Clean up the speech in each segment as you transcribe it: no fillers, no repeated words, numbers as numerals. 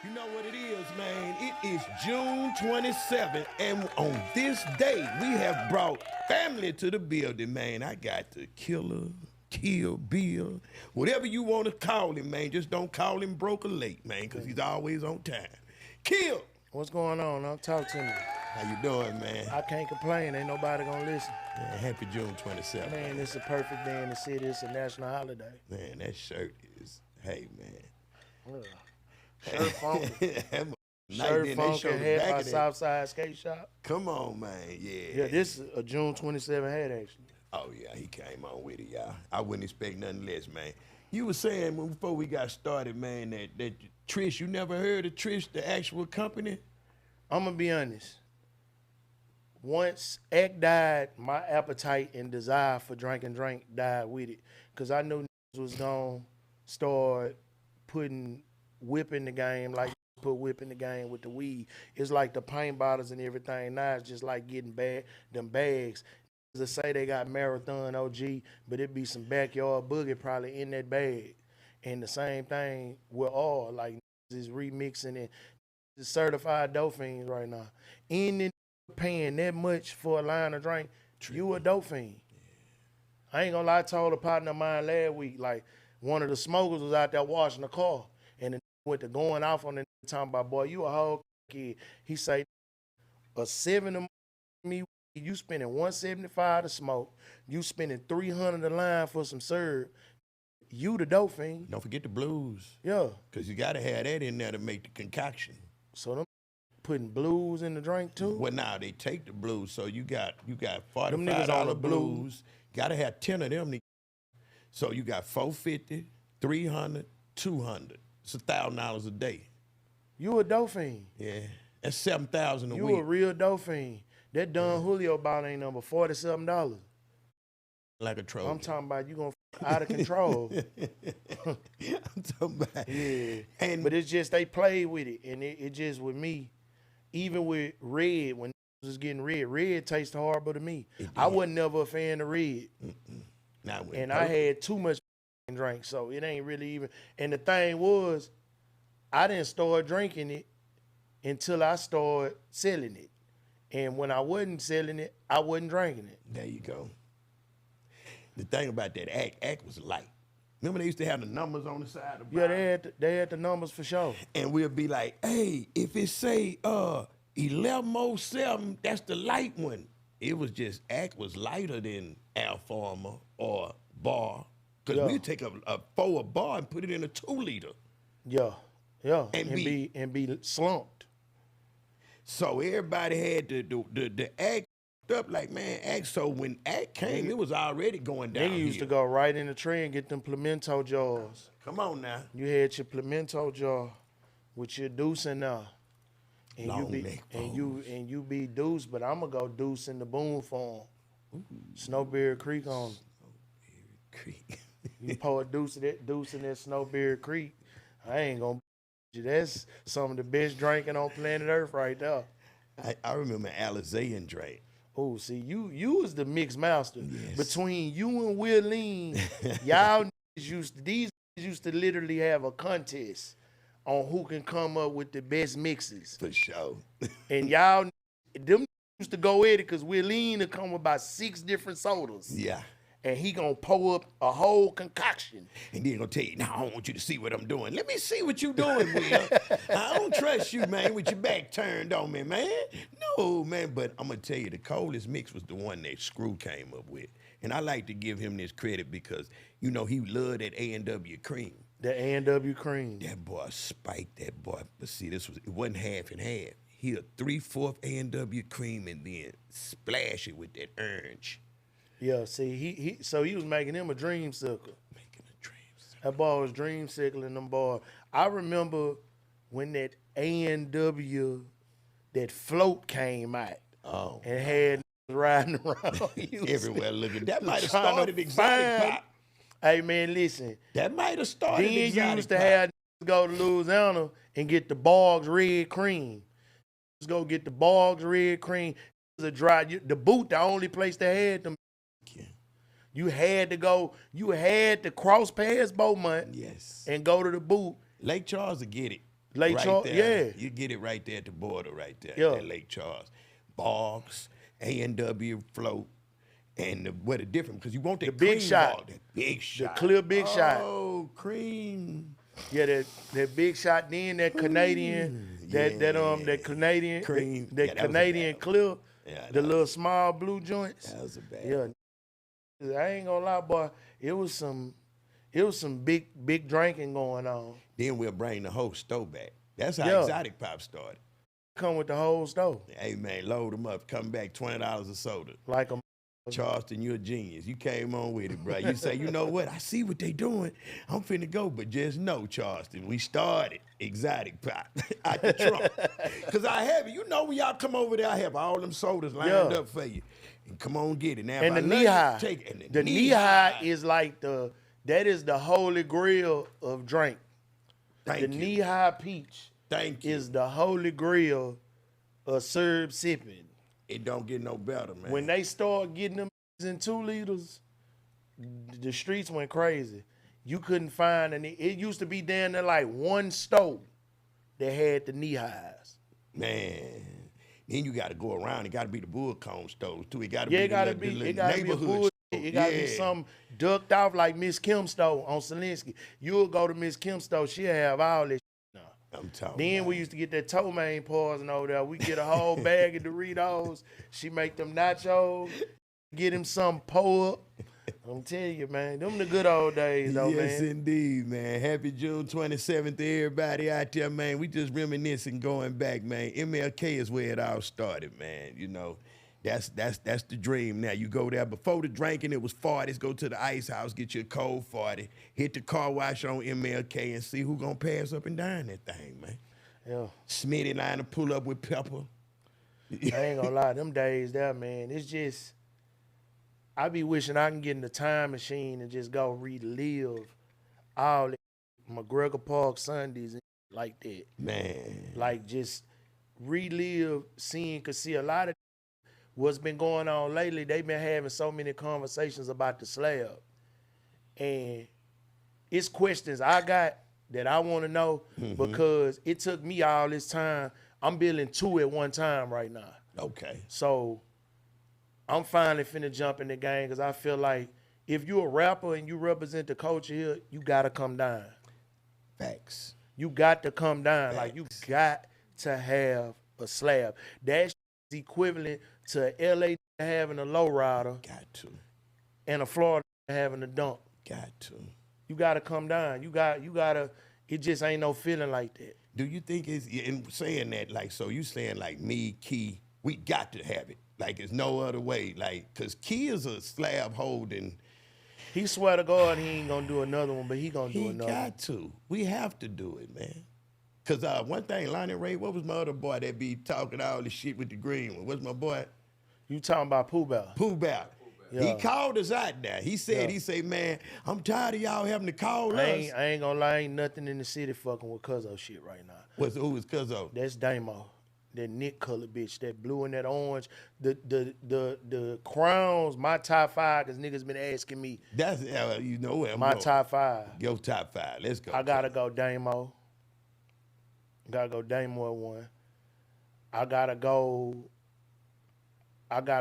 You know what it is, man. It is June 27th, and on this day, we have brought family to the building, man. I got the Killa, Kill, Bill, whatever you want to call him, man. Just don't call him broke or late, man, because he's always on time. Kill! What's going on? Don't talk to me. How you doing, man? I can't complain. Ain't nobody gonna listen. Man, happy June 27th. Man, it's a perfect day in the city. It's a national holiday. Man, that shirt is, hey, man. Ugh. Shirt funky. Night, Shirt then they funky, showed the head back by of that. Southside Skate Shop. Come on, man, yeah. Yeah, this is a June 27 hat, actually. Oh, yeah, he came on with it, y'all. I wouldn't expect nothing less, man. You were saying before we got started, man, that Trish, you never heard of Trish, the actual company? I'm gonna be honest. Once Act died, my appetite and desire for drink died with it. Because I knew was gonna start putting whip in the game, like put whip in the game with the weed. It's like the paint bottles and everything. Now it's just like getting them bags. To say they got Marathon OG, but it be some backyard boogie probably in that bag. And the same thing with all, like is remixing and the certified dope fiends right now. Ain't paying that much for a line of drink, you a dope fiend. I ain't gonna lie, I told a partner of mine last week, like one of the smokers was out there washing the car and the went to going off on the talking about, boy, you a whole kid. He say, a 7 of me, you spending $175 to smoke, you spending $300 a line for some serve, you the dope fiend. Don't forget the blues. Yeah. Because you got to have that in there to make the concoction. So them putting blues in the drink too? Well, now they take the blues, so you got niggas $45 on the blues. Got to have 10 of them. So you got $450, $300, $200. It's $1,000 a day. You a dope fiend. Yeah, that's $7,000 a week. You a real dope fiend. That Don Julio bottle ain't number $47. Like a troll. I'm talking about you gonna out of control. I'm talking about. Yeah. And But it's just they played with it, and it just with me, even with red when it was getting red tastes horrible to me. I wasn't never a fan of red, Not with and I had too much drink, so it ain't really even. And the thing was, I didn't start drinking it until I started selling it. And when I wasn't selling it, I wasn't drinking it. There you go. The thing about that act was light. Remember they used to have the numbers on the side of the Yeah, bottle? they had the numbers for sure. And we'll be like, hey, if it say 1107, that's the light one. It was just act was lighter than Alfarmer or Bar. Because Yeah. we'd take a 4 bar and put it in a 2-liter. Yeah, And be slumped. So everybody had the act up like, man, act. So when act came, it was already going down. Nigga used to go right in the tray and get them pimento jars. Come on now. You had your pimento jar with your deuce in there. And Long neck you be deuce, but I'ma go deuce in the boom form. Snowberry Creek on. Creek. You pour a deuce in that Snowberry Creek. I ain't gonna you. That's some of the best drinking on planet Earth right there. I remember Alizé Drake. Oh, see, you was the mix master. Yes. Between you and Willeen, y'all used to literally have a contest on who can come up with the best mixes. For sure. And y'all, them used to go at it because Willeen would come with about 6 different sodas. Yeah. And he gonna pour up a whole concoction. And then gonna tell you, now I don't want you to see what I'm doing. Let me see what you doing, Will. I don't trust you, man, with your back turned on me, man. No, man, but I'm gonna tell you, the coldest mix was the one that Screw came up with. And I like to give him this credit because, you know, he loved that A&W cream. The A&W cream. That boy spiked that boy. But see, it wasn't half and half. He a 3/4 A&W cream and then splash it with that orange. Yeah, see, so he was making him a dreamsicle. Making a dreamsicle. That boy was dreamsickling them boy. I remember when that A&W, that float came out. Oh. And had riding around Everywhere looking. That might have trying to started Exotic find- Pop. Hey, man, listen. That might have started Then you Exotic used to Pop. have go to Louisiana and get the Boggs red cream. Just go get the Boggs red cream. It was a dry, the boot, the only place they had them. You had to cross past Beaumont Yes. and go to the boot. Lake Charles will get it. Lake right Charles, there. yeah. You get it right there at the border right there, Yeah. at Lake Charles. Bogs, A&W float, and what a difference, because you want that big cream shot. ball, that big shot. clear big shot. Oh, cream. Yeah, that big shot, then that Canadian, that Canadian Cream. that Yeah, that was a Canadian bad clear, Yeah, the that little was- small blue joints. That was a bad Yeah, I ain't gonna lie, boy. It was some big drinking going on. Then we'll bring the whole stove back. That's how Yeah. Exotic Pop started. Come with the whole stove, Hey, man, load them up. Come back, $20 a soda. like a Charleston, you're a genius. You came on with it, bro. You say, you know what? I see what they doing. I'm finna go, but just know, Charleston, we started Exotic Pop out the trunk. Because I have it. You know when y'all come over there, I have all them sodas lined up for you. And come on, get it. Now, and if the I knee love high. you, take it. And The knee high is like that is the holy grail of drink. Thank The you. knee high peach Thank you. is the holy grail of syrup sipping. It don't get no better, man. When they start getting them in 2 liters, the streets went crazy. You couldn't find any. It used to be down there like one store that had the knee highs. Man. Then you got to go around. It got to be the bull cone stores, too. It got to Yeah, be it gotta the be. little It gotta be a neighborhood bullshit. store. It gotta be Yeah. something ducked off like Miss Kim's store on Selinsky. You'll go to Miss Kim's store, she'll have all this. I'm talking Then about we used to get that ptomaine poison over there. We get a whole bag of Doritos. She make them nachos. Get him some pour up. I'm telling you, man, them the good old days, though, yes, man. indeed, man. Happy June 27th to everybody out there, man. We just reminiscing going back, man. MLK is where it all started, man. You know, that's the dream now. You go there. Before the drinking, it was 40s. Go to the ice house, get you a cold 40. Hit the car wash on MLK and see who gonna pass up and down that thing, man. Yeah. Smitty line to pull up with pepper. I ain't gonna lie, them days there, man, it's just, I be wishing I can get in the time machine and just go relive all that McGregor Park Sundays and like that. Man. Like just relive seeing, cause see a lot of what's been going on lately, they've been having so many conversations about the slab. And it's questions I got that I want to know because it took me all this time. I'm building 2 at one time right now. Okay. So I'm finally finna jump in the game because I feel like if you're a rapper and you represent the culture here, you gotta come down. Facts. You got to come down. Like you Facts. got to have a slab. That's equivalent to LA having a lowrider Got to. and a Florida having a dump. Got to. You gotta come down. You gotta. It just ain't no feeling like that. Do you think it's in saying that, like, so you saying like me, Key, we got to have it. Like it's no other way. Like, cause Key is a slab holding. He swear to God he ain't gonna do another one, but he gonna do He another one. got to. We have to do it, man. Cause one thing, Lonnie Ray, what was my other boy that be talking all this shit with the green one? What's my boy? You talking about Pooh Bear? Pooh Bear. He Yeah. called us out there. He said, man, I'm tired of y'all having to call I us. ain't gonna lie, ain't nothing in the city fucking with Cuzzo shit right now. Who was Cuzzo? That's Damo. That Nick colored bitch, that blue and that orange. The crowns, my top 5, because niggas been asking me. That's, you know where I'm My going. top 5. Your top 5. Let's go. I gotta go Damo. Gotta go Damo at 1. I gotta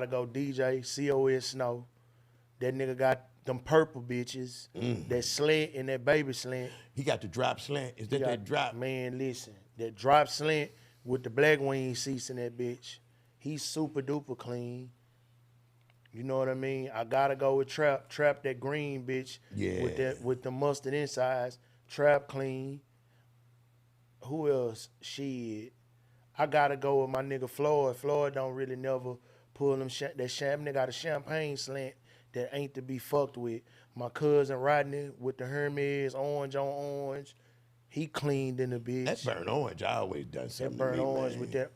go DJ, COS Snow. That nigga got them purple bitches. That slant and that baby slant. He got the drop slant. Is that He that got- drop? Man, listen. That drop slant with the black wing seats in that bitch. He's super duper clean. You know what I mean? I gotta go with Trap. Trap that green bitch. Yeah. With the mustard insides. Trap clean. Who else? Shit. I gotta go with my nigga Floyd. Floyd don't really never pull them that nigga got a champagne slant that ain't to be fucked with. My cousin Rodney with the Hermes orange on orange. He cleaned in the bitch. That burnt orange, I always done That something burnt to me, orange man. with that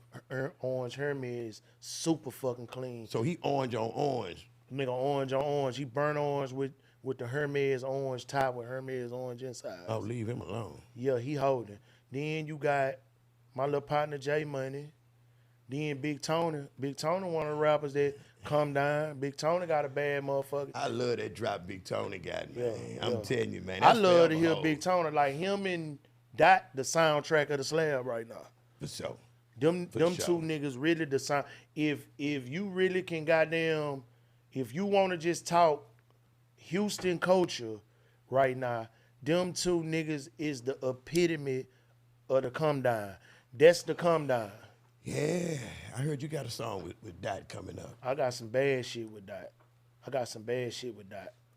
orange Hermes super fucking clean. So he orange on orange. Nigga orange on orange. He burnt orange with the Hermes orange top with Hermes orange inside. Oh, leave him alone. Yeah, he holding. Then you got my little partner J Money. Then Big Tony. Big Tony one of the rappers that come down. Big Tony got a bad motherfucker. I love that drop Big Tony got, man. Yeah, I'm yeah. telling you, man. I that's love to forever hear hold. Big Tony. Like him and That the soundtrack of the slab right now. For sure. Them For two sure. niggas really the sound. If you really can goddamn, if you want to just talk Houston culture right now, them two niggas is the epitome of the come down. That's the come down. Yeah, I heard you got a song with Dot coming up. I got some bad shit with that.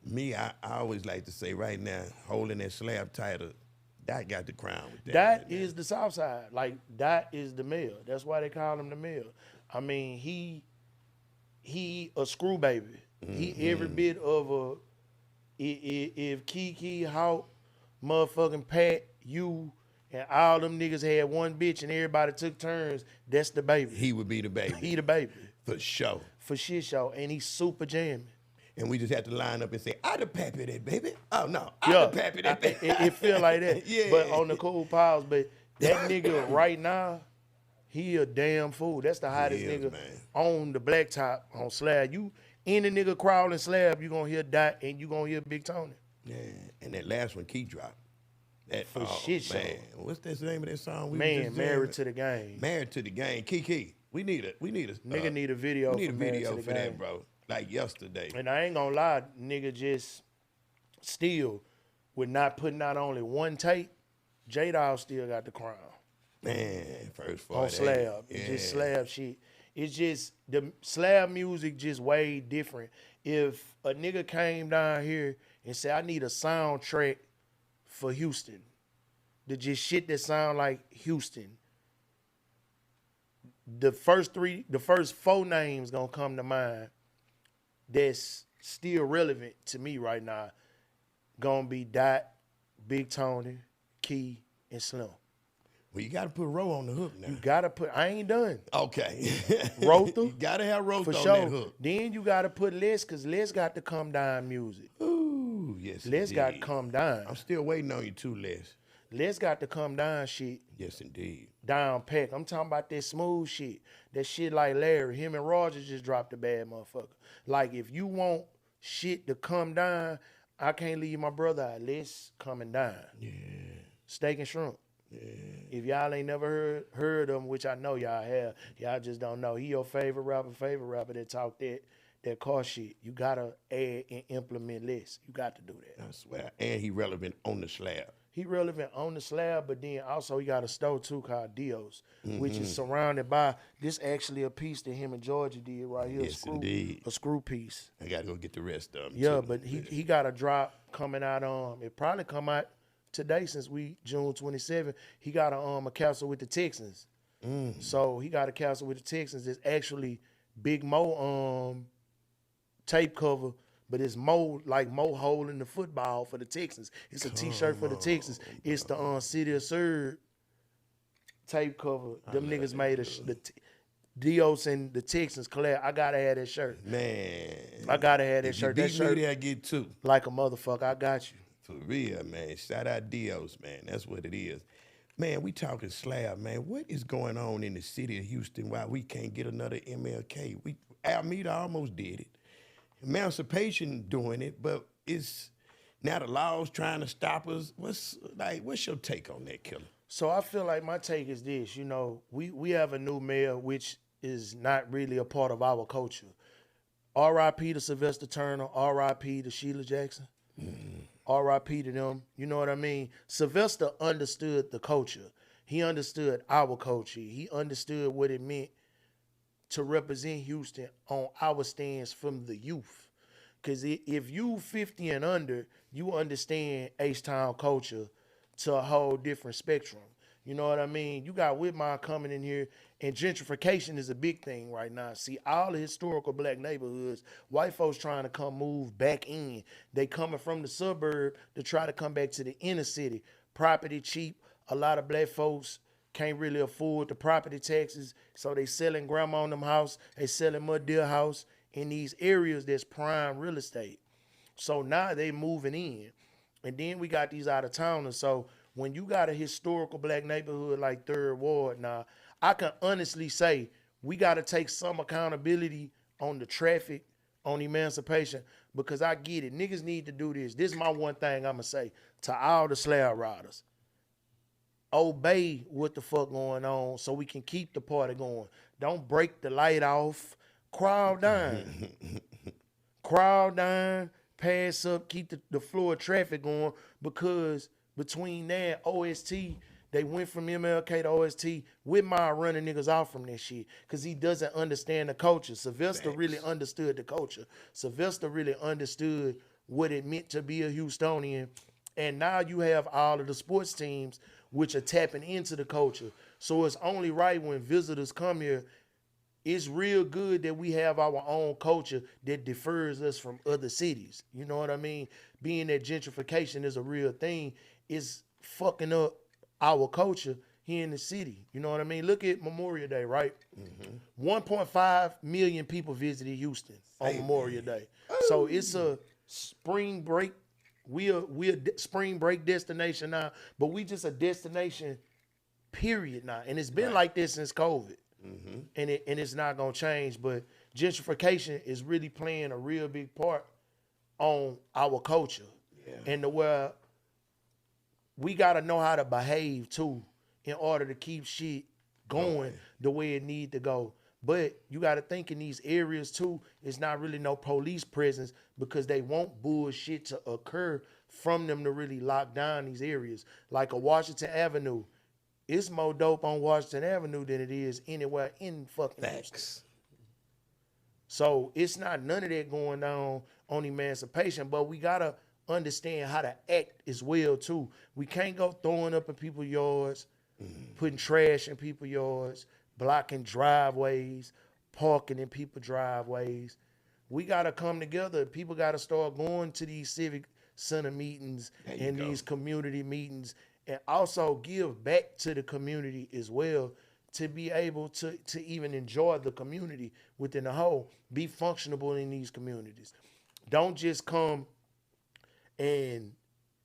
Me, I always like to say right now, holding that slab tighter, Dot got the crown with that. That is the South Side. Like, that is the mill. That's why they call him the mill. I mean, he a screw baby. He every bit of a, if Kiki, Hawk, motherfucking Pat, you, and all them niggas had one bitch and everybody took turns, that's the baby. He would be the baby. He the baby. For sure. For shit show. And he's super jamming. And we just have to line up and say, I the pappy that baby. Oh no, I Yeah, the pappy that baby. it feel like that. Yeah. But on the cool pause, but that nigga right now, he a damn fool. That's the hottest He is, nigga man. on the blacktop on slab. You any nigga crawling slab, you gonna hear Dot and you gonna hear Big Tony. Yeah, and that last one, Key Drop. That For shit show. man. What's that name of that song? We Man, just married to the game. Married to the Game. Kiki. We need a Nigga need a video. We need a for Married video to the for Game. that, bro. Like yesterday. And I ain't gonna lie, nigga just still with not putting out only one tape, J-Dawg still got the crown. Man, first for On slab. It's just slab shit. It's just the slab music just way different. If a nigga came down here and said, I need a soundtrack for Houston, the just shit that sound like Houston, the first four names gonna come to mind that's still relevant to me right now gonna be Dot, Big Tony, Key, and Slim. Well, you gotta put Ro on the hook now. You gotta put, I ain't done. Okay. Rother? You gotta have Rother For on sure. that hook. Then you gotta put Les, cause Les got to come down music. Ooh, yes. Les got to indeed. come down. I'm still waiting on you too, Les. Les got to come down shit. Yes, indeed. Down pack. I'm talking about that smooth shit. That shit like Larry. Him and Roger just dropped a bad motherfucker. Like, if you want shit to come down, I can't leave my brother out. Les coming down. Yeah. Steak and shrimp. Yeah. If y'all ain't never heard of him, which I know y'all have, y'all just don't know. He your favorite rapper that talk that car shit. You gotta add and implement Les. You got to do that. I swear. And he relevant on the slab. He relevant on the slab, but then also he got a store too called Dios, which is surrounded by this actually a piece that him and Georgia did right here. Yes, indeed. A screw piece. I gotta go get the rest of them. Yeah, too. but he got a drop coming out. It probably come out today since we June 27. He got a capsule with the Texans. So he got a capsule with the Texans. It's actually Big Mo tape cover. But it's Mo holding the football for the Texans. It's a T-shirt for the Texans. It's the City of Surd tape cover. Them niggas made the Dios and the Texans collab. I gotta have that shirt. Man. I gotta have that shirt. That shirt I get two. like a motherfucker. I got you. For real, man. Shout out Dios, man. That's what it is. Man, we talking slab, man. What is going on in the city of Houston why we can't get another MLK? Alameda almost did it. Emancipation doing it, but it's now the law's trying to stop us. What's your take on that, Killer? So I feel like my take is this. You know, we have a new mayor, which is not really a part of our culture. R.I.P. to Sylvester Turner. R.I.P. to Sheila Jackson. R.I.P. to them. You know what I mean? Sylvester understood the culture. He understood our culture. He understood what it meant to represent Houston on our stands from the youth. Because if you 50 and under, you understand H-Town culture to a whole different spectrum. You know what I mean? You got Whitmire coming in here, and gentrification is a big thing right now. See, all the historical black neighborhoods, white folks trying to come move back in. They coming from the suburb to try to come back to the inner city. Property cheap. A lot of black folks can't really afford the property taxes, so they selling grandma on them house, they selling Mud Deer house in these areas that's prime real estate. So now they moving in. And then we got these out-of-towners. So when you got a historical black neighborhood like Third Ward now, I can honestly say we got to take some accountability on the traffic, on emancipation, because I get it. Niggas need to do this. This is my one thing I'm going to say to all the slab riders. obey what the fuck going on so we can keep the party going. Don't break the light off. Crowd down. Crowd down, pass up, keep the flow of traffic going, because between that OST, they went from MLK to OST with my running niggas off from that shit because he doesn't understand the culture. Sylvester really understood the culture. Sylvester really understood what it meant to be a Houstonian. And now you have all of the sports teams which are tapping into the culture. So it's only right when visitors come here, it's real good that we have our own culture that differs us from other cities. You know what I mean? Being that gentrification is a real thing, is fucking up our culture here in the city. You know what I mean? Look at Memorial Day, right? 1.5 million people visited Houston on Memorial Day. So it's a spring break. We're a spring break destination now, but we just a destination, period now. And it's been like this since COVID. And it's not gonna change, but gentrification is really playing a real big part on our culture, and the where we gotta know how to behave too in order to keep shit going the way it need to go. But you gotta think in these areas too, it's not really no police presence because they want bullshit to occur from them to really lock down these areas, like a Washington Avenue. It's more dope on Washington Avenue than it is anywhere in fucking Houston. So it's not none of that going on Emancipation, but we gotta understand how to act as well too. We can't go throwing up in people's yards, putting trash in people's yards, blocking driveways, parking in people's driveways. We gotta come together. People gotta start going to these civic center meetings and these community meetings, and also give back to the community as well, to be able to even enjoy the community within the whole, be functionable in these communities. Don't just come and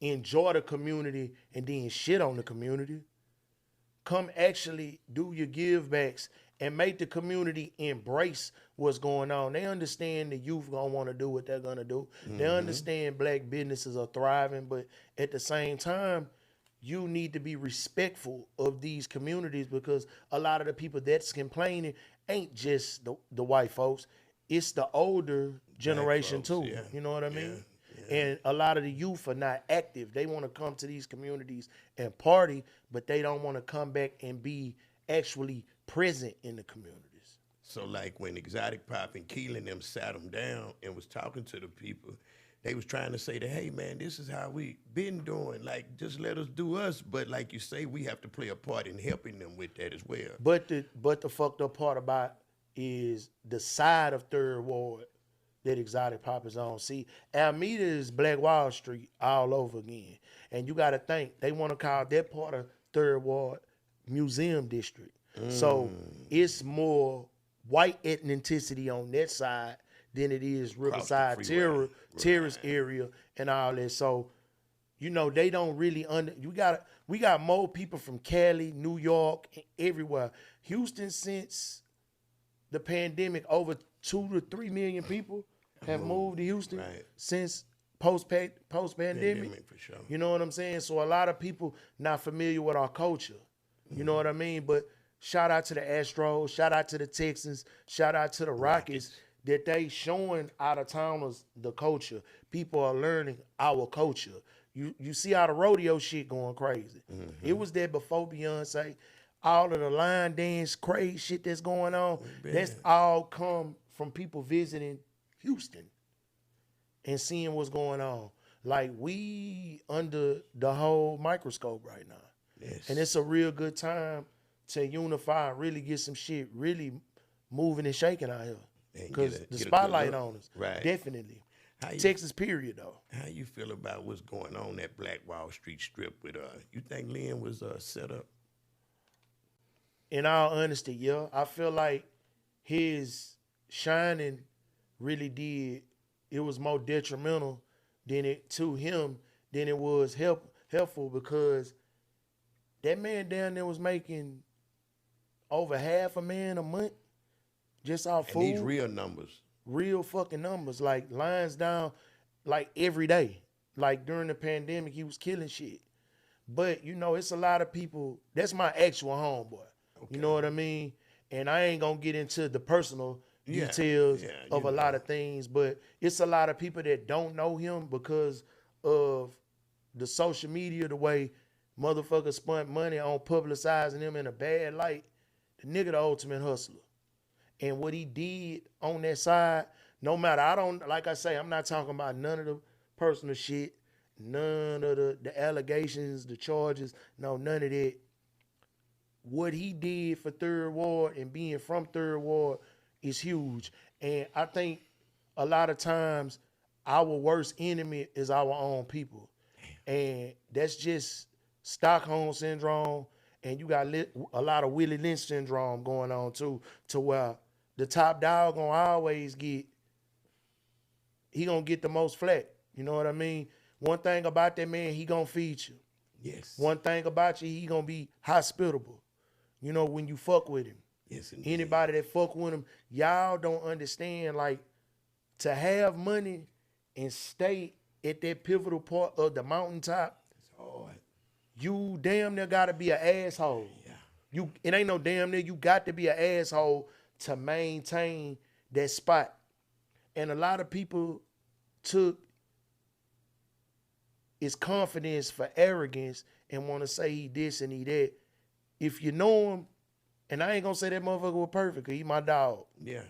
enjoy the community and then shit on the community. Come actually do your give backs and make the community embrace what's going on. They understand the youth gonna want to do what they're gonna do. They understand black businesses are thriving, but at the same time, you need to be respectful of these communities, because a lot of the people that's complaining ain't just the white folks. It's the older generation folks, too. You know what I mean? And a lot of the youth are not active. They want to come to these communities and party, but they don't want to come back and be actually present in the communities. So like when Exotic Pop and Killa and them sat them down and was talking to the people, they was trying to say that, hey man, this is how we been doing. Like, just let us do us. But like you say, we have to play a part in helping them with that as well. But the fucked up part about is the side of Third Ward that Exotic Pop is on. See, Alameda is Black Wall Street all over again. And you gotta think, they wanna call that part of Third Ward Museum District. So it's more white ethnicity on that side than it is Riverside Terrace area and all that. So, you know, they don't really we got more people from Cali, New York, and everywhere. Houston, since the pandemic, over 2 to 3 million people have moved to Houston since post-pandemic. For sure. You know what I'm saying? So a lot of people not familiar with our culture. You know what I mean? But shout out to the Astros, shout out to the Texans, shout out to the Rockets, that they showing out of towners the culture. People are learning our culture. You see how the rodeo shit going crazy. It was there before Beyonce. All of the line dance crazy shit that's going on, that's all come from people visiting Houston and seeing what's going on. Like, we under the whole microscope right now. Yes. And it's a real good time to unify and really get some shit really moving and shaking out here. Because the spotlight on us. Definitely. Texas period, though. How you feel about what's going on at Black Wall Street Strip with, you think Lynn was set up? In all honesty, yeah. I feel like his shining really did, it was more detrimental to him than it was helpful, because that man down there was making over $500,000 a month just off food. And these real numbers. Real fucking numbers. Like, lines down like every day. Like during the pandemic, he was killing shit. But, you know, it's a lot of people. That's my actual homeboy. You know what I mean? And I ain't going to get into the personal details of a lot of things, but it's a lot of people that don't know him because of the social media, the way motherfuckers spent money on publicizing him in a bad light. The nigga the ultimate hustler. And what he did on that side, no matter, like I say, I'm not talking about none of the personal shit, none of the allegations, the charges, no, none of that. What he did for Third Ward and being from Third Ward is huge. And I think a lot of times our worst enemy is our own people. And that's just Stockholm Syndrome. And you got a lot of Willie Lynch syndrome going on too, to where the top dog gonna always get the most flack. You know what I mean? One thing about that man, he gonna feed you. Yes. One thing about you, he gonna be hospitable. You know, when you fuck with him. Yes, indeed. Anybody that fuck with him, y'all don't understand, like, to have money and stay at that pivotal part of the mountaintop, it's hard. You damn near gotta be an asshole. Yeah. It ain't no damn near, you got to be an asshole to maintain that spot. And a lot of people took his confidence for arrogance and want to say he this and he that. If you know him, and I ain't gonna say that motherfucker was perfect, cause he my dog. Yeah.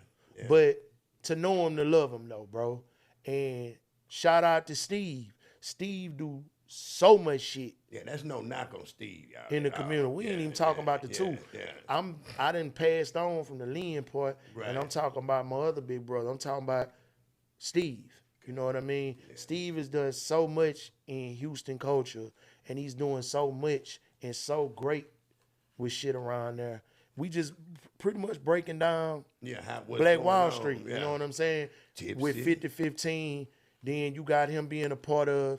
But to know him, to love him though, bro. And shout out to Steve. Steve do so much shit. Yeah, that's no knock on Steve, y'all. In the community. We ain't even talking about the two. Yeah. I done passed on from the Lynn part, and I'm talking about my other big brother. I'm talking about Steve. You know what I mean? Yeah. Steve has done so much in Houston culture, and he's doing so much and so great with shit around there. We just pretty much breaking down Black Wall Street. You know what I'm saying? Tipsy. With 50-15, then you got him being a part of,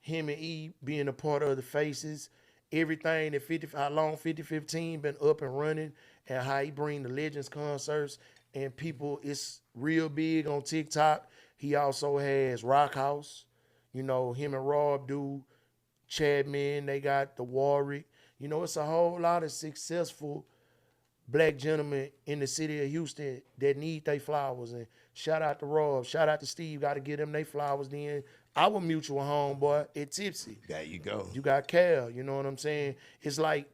him and E being a part of the Faces. Everything that how long 50-15 been up and running, and how he bring the Legends concerts, and people, it's real big on TikTok. He also has Rock House. You know, him and Rob do Chadman. They got the Warwick. You know, it's a whole lot of successful Black gentlemen in the city of Houston that need their flowers. And shout out to Rob. Shout out to Steve. Got to get them their flowers then. Our mutual homeboy at Tipsy. There you go. You got Cal. You know what I'm saying? It's like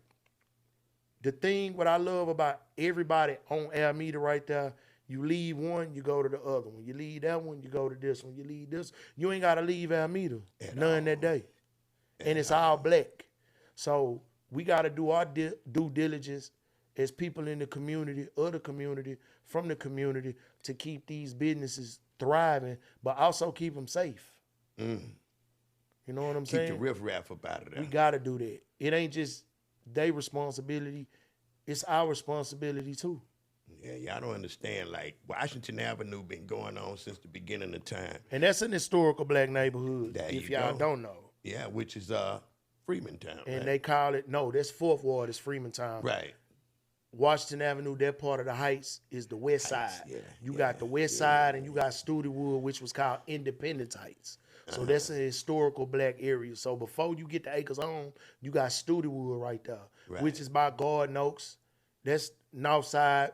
the thing, what I love about everybody on Alameda right there, you leave one, you go to the other one. You leave that one, you go to this one. You leave this. You ain't got to leave Alameda. None that day. And it's all Black. So we got to do our due diligence as people in the community, of the community, from the community, to keep these businesses thriving, but also keep them safe. You know what I'm saying? Keep the riffraff up out of there. We got to do that. It ain't just their responsibility. It's our responsibility too. Yeah, y'all don't understand. Like, Washington Avenue been going on since the beginning of time. And that's an historical Black neighborhood, there if y'all don't know. Yeah, which is Freemantown. And they call it, no, that's Fourth Ward, is Freemantown. Right. Washington Avenue, that part of the Heights is the West Side. You got the West Side, and you got Studewood, which was called Independence Heights. So that's a historical Black area. So before you get to Acres Home, you got Studewood right there, which is by Garden Oaks. That's North Side,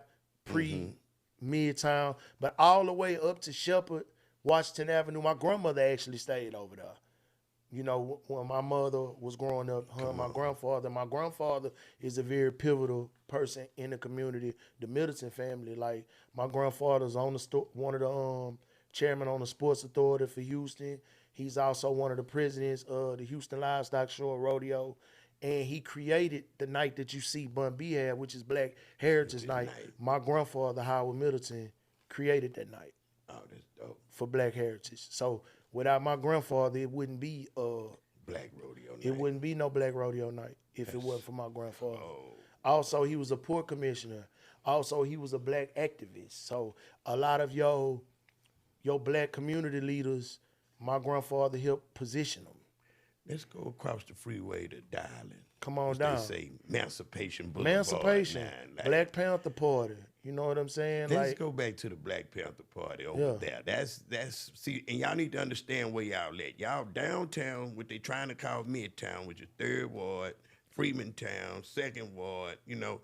Midtown. But all the way up to Shepherd, Washington Avenue, my grandmother actually stayed over there. You know, when my mother was growing up, her and my grandfather is a very pivotal person in the community, the Middleton family. Like, my grandfather's on the one of the chairman on the Sports Authority for Houston. He's also one of the presidents of the Houston Livestock Show and Rodeo. And he created the night that you see Bun B had, which is Black Heritage Night. My grandfather, Howard Middleton, created that night. Oh, that's dope. For Black Heritage. So without my grandfather, it wouldn't be Black Rodeo Night. It wouldn't be no Black Rodeo Night if it wasn't for my grandfather. Also, he was a port commissioner. Also, he was a Black activist. So a lot of your Black community leaders, my grandfather helped position them. Let's go across the freeway to Darling. Come on down. They say Emancipation Boulevard. Emancipation. Black Panther Party. You know what I'm saying? Let's Like, go back to the Black Panther Party over there. That's see, and y'all need to understand where y'all at. Y'all downtown, what they trying to call Midtown, which is 3rd Ward, Freemantown, 2nd Ward, know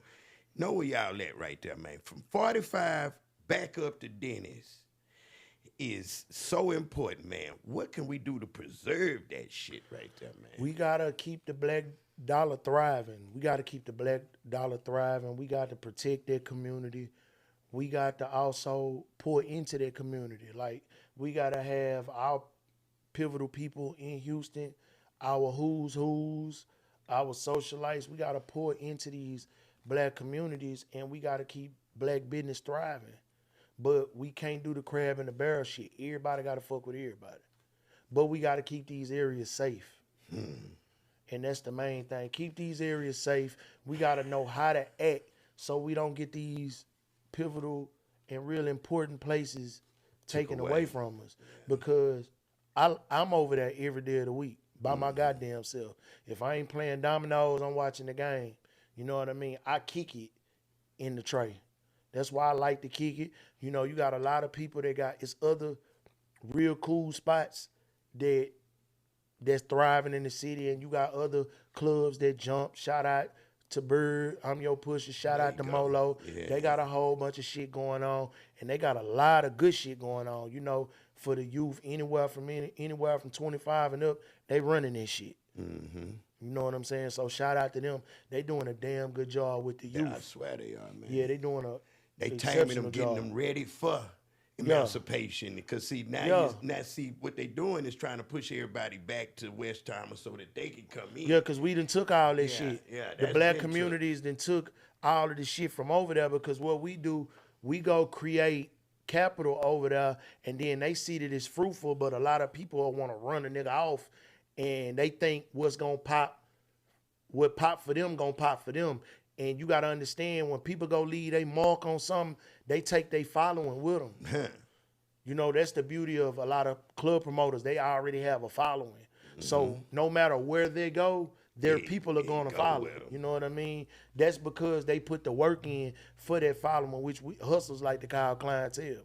where y'all at right there, man. From 45 back up to Dennis is so important, man. What can we do to preserve that shit right there, man? we gotta keep the black dollar thriving. We gotta keep the black dollar thriving. We got to protect that community. We got to also pour into that community. Like, we gotta have our pivotal people in Houston, our who's, our socialites. We gotta pour into these black communities, and we gotta keep black business thriving. But we can't do the crab in the barrel shit. Everybody gotta fuck with everybody. But we gotta keep these areas safe. And that's the main thing. Keep these areas safe. We gotta know how to act so we don't get these pivotal and real important places taken away from us. Because I'm over there every day of the week by my goddamn self. If I ain't playing dominoes, I'm watching the game. You know what I mean? I kick it in the tray. That's why I like to kick it. You know, you got a lot of people that got it's other real cool spots that's thriving in the city, and you got other clubs that jump. Shout out to Bird, I'm Your Pusher. Shout out to Molo. Yeah. They got a whole bunch of shit going on, and they got a lot of good shit going on. You know, for the youth, anywhere from 25 and up, they running this shit. Mm-hmm. You know what I'm saying? So shout out to them. They doing a damn good job with the youth. Yeah, I swear they are, man. Yeah, they doing a They taming exceptional them, getting job. them ready for emancipation. Because see, now see what they doing is trying to push everybody back to West Timer so that they can come in. Yeah, because we done took all this shit. Yeah, the that's black been communities then took all of the shit from over there, because what we do, we go create capital over there, and then they see that it's fruitful, but a lot of people want to run a nigga off, and they think what's going to pop, what pop for them going to pop for them. And you got to understand, when people go leave they mark on something, they take they following with them. You know, that's the beauty of a lot of club promoters. They already have a following. So no matter where they go, their people are going to follow. You know what I mean? That's because they put the work in for that following, which we hustlers like to call clientele.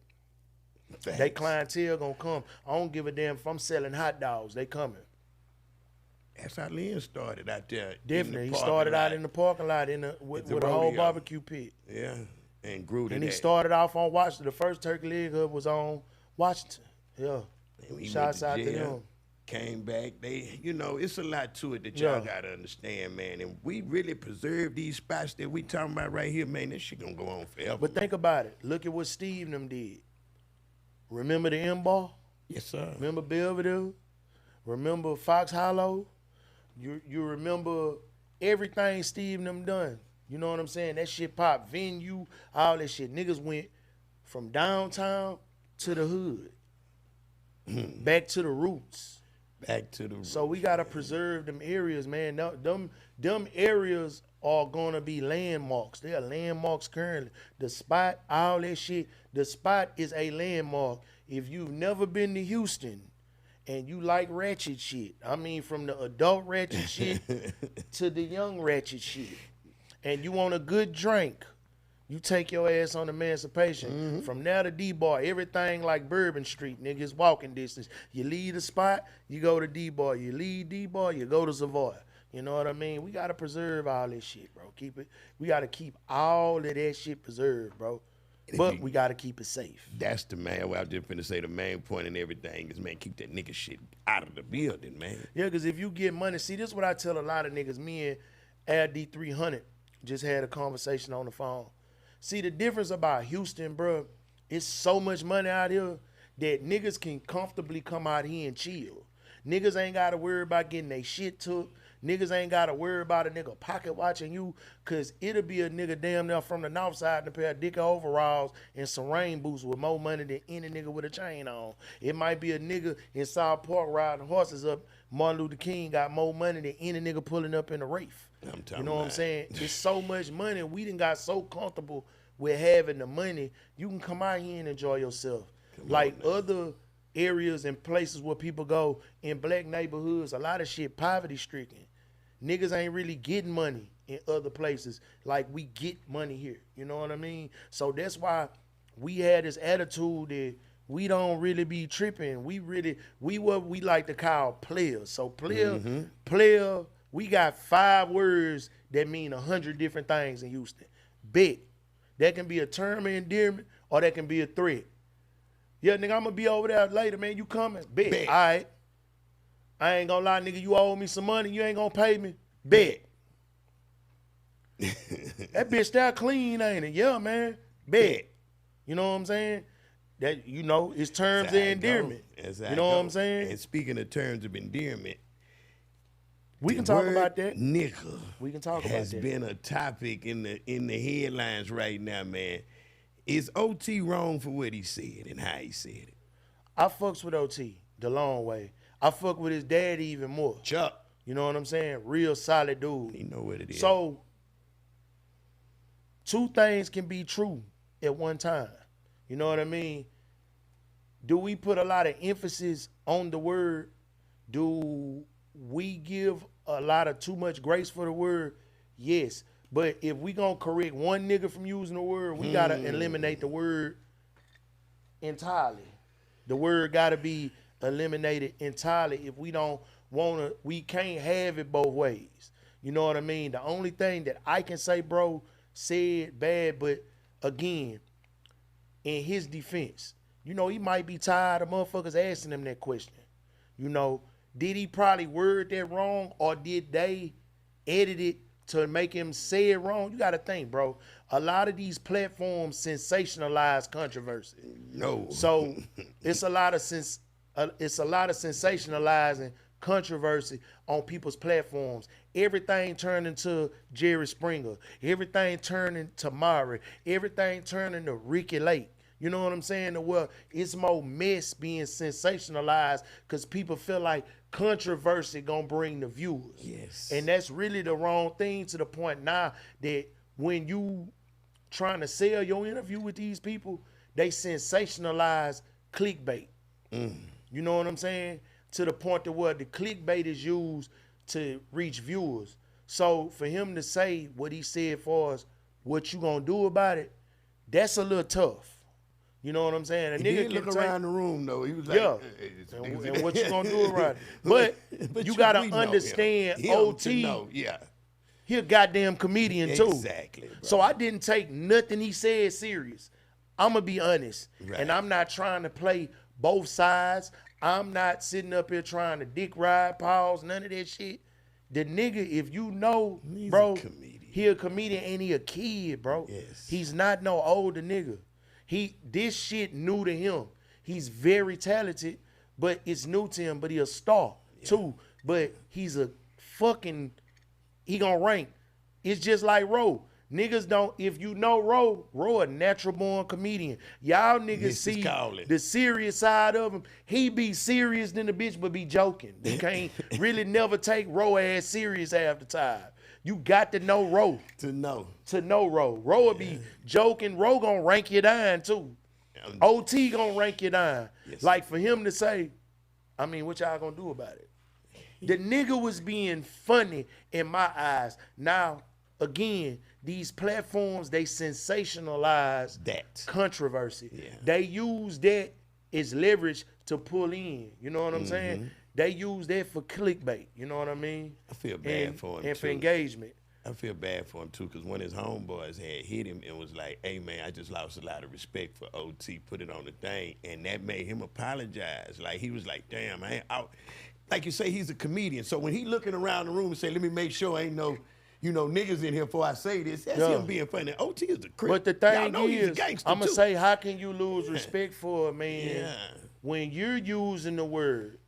Facts. They clientele going to come. I don't give a damn if I'm selling hot dogs. They coming. That's how Lynn started out there. Definitely. He started out in the parking lot with a whole barbecue pit. Yeah, and grew to And that. he started off on Washington. The first Turkey Leg Hub was on Washington. Yeah. And he Shouts went out to to jail, them. came back. They, it's a lot to it that y'all gotta understand, man. And we really preserve these spots that we talking about right here, man. This shit gonna go on forever. But think about it. Look at what Steve and them did. Remember the M-Bar? Yes, sir. Remember Belvedere? Remember Fox Hollow? You remember everything Steve and them done. You know what I'm saying? That shit pop, venue, all that shit. Niggas went from downtown to the hood. Back to the roots. Back to the So we gotta preserve them areas, man. Them areas are gonna be landmarks. They are landmarks currently. The spot, all that shit. The spot is a landmark. If you've never been to Houston and you like ratchet shit, I mean from the adult ratchet shit to the young ratchet shit, and you want a good drink, you take your ass on Emancipation. From now to D-Bar, everything like Bourbon Street, niggas walking distance. You leave the spot, you go to D-Bar. You leave D-Bar, you go to Savoy. You know what I mean? We gotta preserve all this shit, bro. We gotta keep all of that shit preserved, bro. But we gotta keep it safe. That's the man. Well, I was just finna say the main point in everything is, man, keep that nigga shit out of the building, man. Yeah, because if you get money, see, this is what I tell a lot of niggas. Me and Air D300 just had a conversation on the phone. See, the difference about Houston, bro, it's so much money out here that niggas can comfortably come out here and chill. Niggas ain't got to worry about getting their shit took. Niggas ain't got to worry about a nigga pocket watching you, because it'll be a nigga damn near from the north side in a pair of dick overalls and some rain boots with more money than any nigga with a chain on. It might be a nigga in South Park riding horses up. Martin Luther King got more money than any nigga pulling up in a Wraith. You know what I'm saying? It's so much money. We done got so comfortable with having the money. You can come out here and enjoy yourself. Like other areas and places where people go in black neighborhoods, a lot of shit poverty stricken. Niggas ain't really getting money in other places like we get money here. You know what I mean? So that's why we had this attitude that we don't really be tripping. We what we like to call players. So player, we got 5 words that mean 100 different things in Houston. Bet. That can be a term of endearment or that can be a threat. Yeah, nigga, I'm gonna be over there later, man. You coming? Bet. All right. I ain't gonna lie, nigga, you owe me some money. You ain't gonna pay me? Bet. That bitch that clean, ain't it? Yeah, man. Bet. You know what I'm saying? That, you know, it's terms of endearment. You know what I'm saying? And speaking of terms of endearment, we can talk about that. Nigga, we can talk about that. Has been a topic in the headlines right now, man. Is OT wrong for what he said and how he said it? I fucks with OT the long way. I fuck with his daddy even more. Chuck. You know what I'm saying? Real solid dude. You know what it is. So, 2 things can be true at one time. You know what I mean? Do we put a lot of emphasis on the word? Do we give a lot of too much grace for the word? Yes. But if we gonna correct one nigga from using the word, we gotta eliminate the word entirely. The word gotta be eliminated entirely. If we don't wanna, we can't have it both ways. You know what I mean? The only thing that I can say, bro, said bad, but again, in his defense, you know, he might be tired of motherfuckers asking him that question. You know, did he probably word that wrong, or did they edit it to make him say it wrong? You got to think, bro. A lot of these platforms sensationalize controversy. No. So it's a lot of sensationalizing controversy on people's platforms. Everything turned into Jerry Springer. Everything turned into Maury. Everything turned into Ricky Lake. You know what I'm saying? Well, it's more mess being sensationalized because people feel like controversy gonna bring the viewers. Yes. And that's really the wrong thing, to the point now that when you trying to sell your interview with these people, they sensationalize clickbait. You know what I'm saying? To the point to where the clickbait is used to reach viewers. So for him to say what he said for us, what you gonna do about it, that's a little tough. You know what I'm saying? A he nigga did look around the room, though. He was like, yeah. And what you gonna do about it? But you gotta understand, OT, he a goddamn comedian too. Exactly, bro. So I didn't take nothing he said serious. I'm gonna be honest. Right. And I'm not trying to play both sides. I'm not sitting up here trying to dick ride, pause, none of that shit. The nigga, if you know, He's bro, a comedian. he a comedian and he a kid, bro. Yes. He's not no older nigga. This shit new to him. He's very talented, but it's new to him. But he a star too. But he's a fucking, he gonna rank. It's just like Ro. Niggas don't, if you know Ro a natural born comedian. Y'all niggas see the serious side of him. He be serious than the bitch, but be joking. You can't really never take Ro ass serious half the time. You got to know Ro. To know Ro. Ro will be joking. Ro gonna rank you down too. OT gonna rank you down. Yes. Like for him to say, I mean, what y'all gonna do about it? The nigga was being funny in my eyes. Now, again, these platforms, they sensationalize that controversy. Yeah. They use that as leverage to pull in. You know what I'm saying? They use that for clickbait. You know what I mean? I feel bad for him and too. For engagement. I feel bad for him too, because one of his homeboys had hit him and was like, "Hey man, I just lost a lot of respect for OT. Put it on the thing," and that made him apologize. Like he was like, "Damn, I ain't out." Like you say, he's a comedian. So when he looking around the room and say, "Let me make sure ain't no, niggas in here before I say this," that's him being funny. OT is a crip. But the thing is, I'm gonna say, how can you lose respect for a man when you're using the word?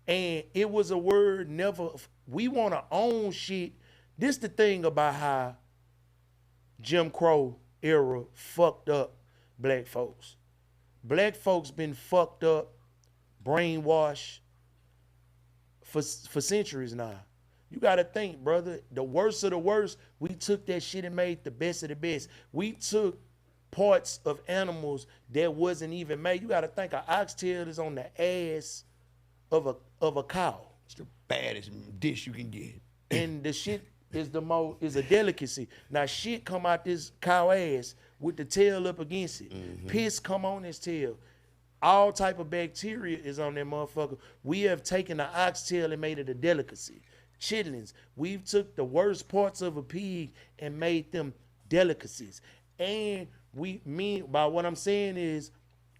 And it was a word never, we want to own shit. This the thing about how Jim Crow era fucked up black folks. Black folks been fucked up, brainwashed for centuries now. You got to think, brother, the worst of the worst, we took that shit and made the best of the best. We took parts of animals that wasn't even made. You got to think, an oxtail is on the ass of a cow. It's the baddest dish you can get. And the shit is a delicacy. Now shit come out this cow ass with the tail up against it. Piss come on this tail. All type of bacteria is on that motherfucker. We have taken the oxtail and made it a delicacy. Chitlins. We've took the worst parts of a pig and made them delicacies. And by what I'm saying is,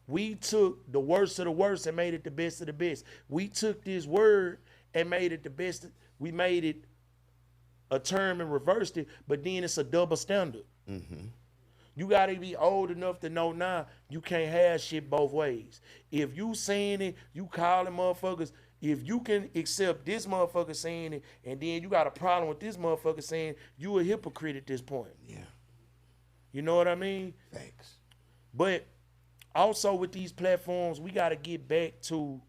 we took the worst of the worst and made it the best of the best. We took this word and made it the best. We made it a term and reversed it, but then it's a double standard. You gotta be old enough to know now you can't have shit both ways. If you saying it, you calling motherfuckers. If you can accept this motherfucker saying it, and then you got a problem with this motherfucker saying, you a hypocrite at this point. Yeah. You know what I mean? Thanks. But also with these platforms, we gotta get back to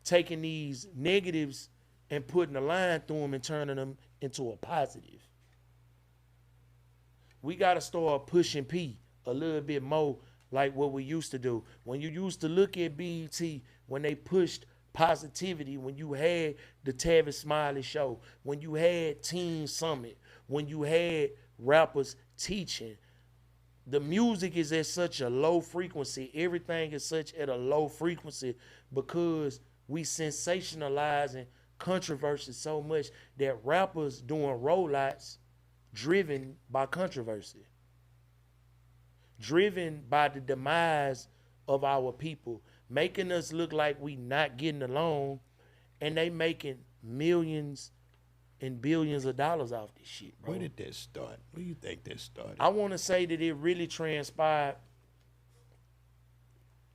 taking these negatives and putting a line through them and turning them into a positive. We got to start pushing P a little bit more like what we used to do. When you used to look at BET, when they pushed positivity, when you had the Tavis Smiley show, when you had Teen Summit, when you had rappers teaching, the music is at such a low frequency. Everything is such at a low frequency because we sensationalizing controversy so much that rappers doing rollouts driven by controversy, driven by the demise of our people, making us look like we not getting along, and they making millions and billions of dollars off this shit, bro. Where did that start? Where do you think that started? I want to say that it really transpired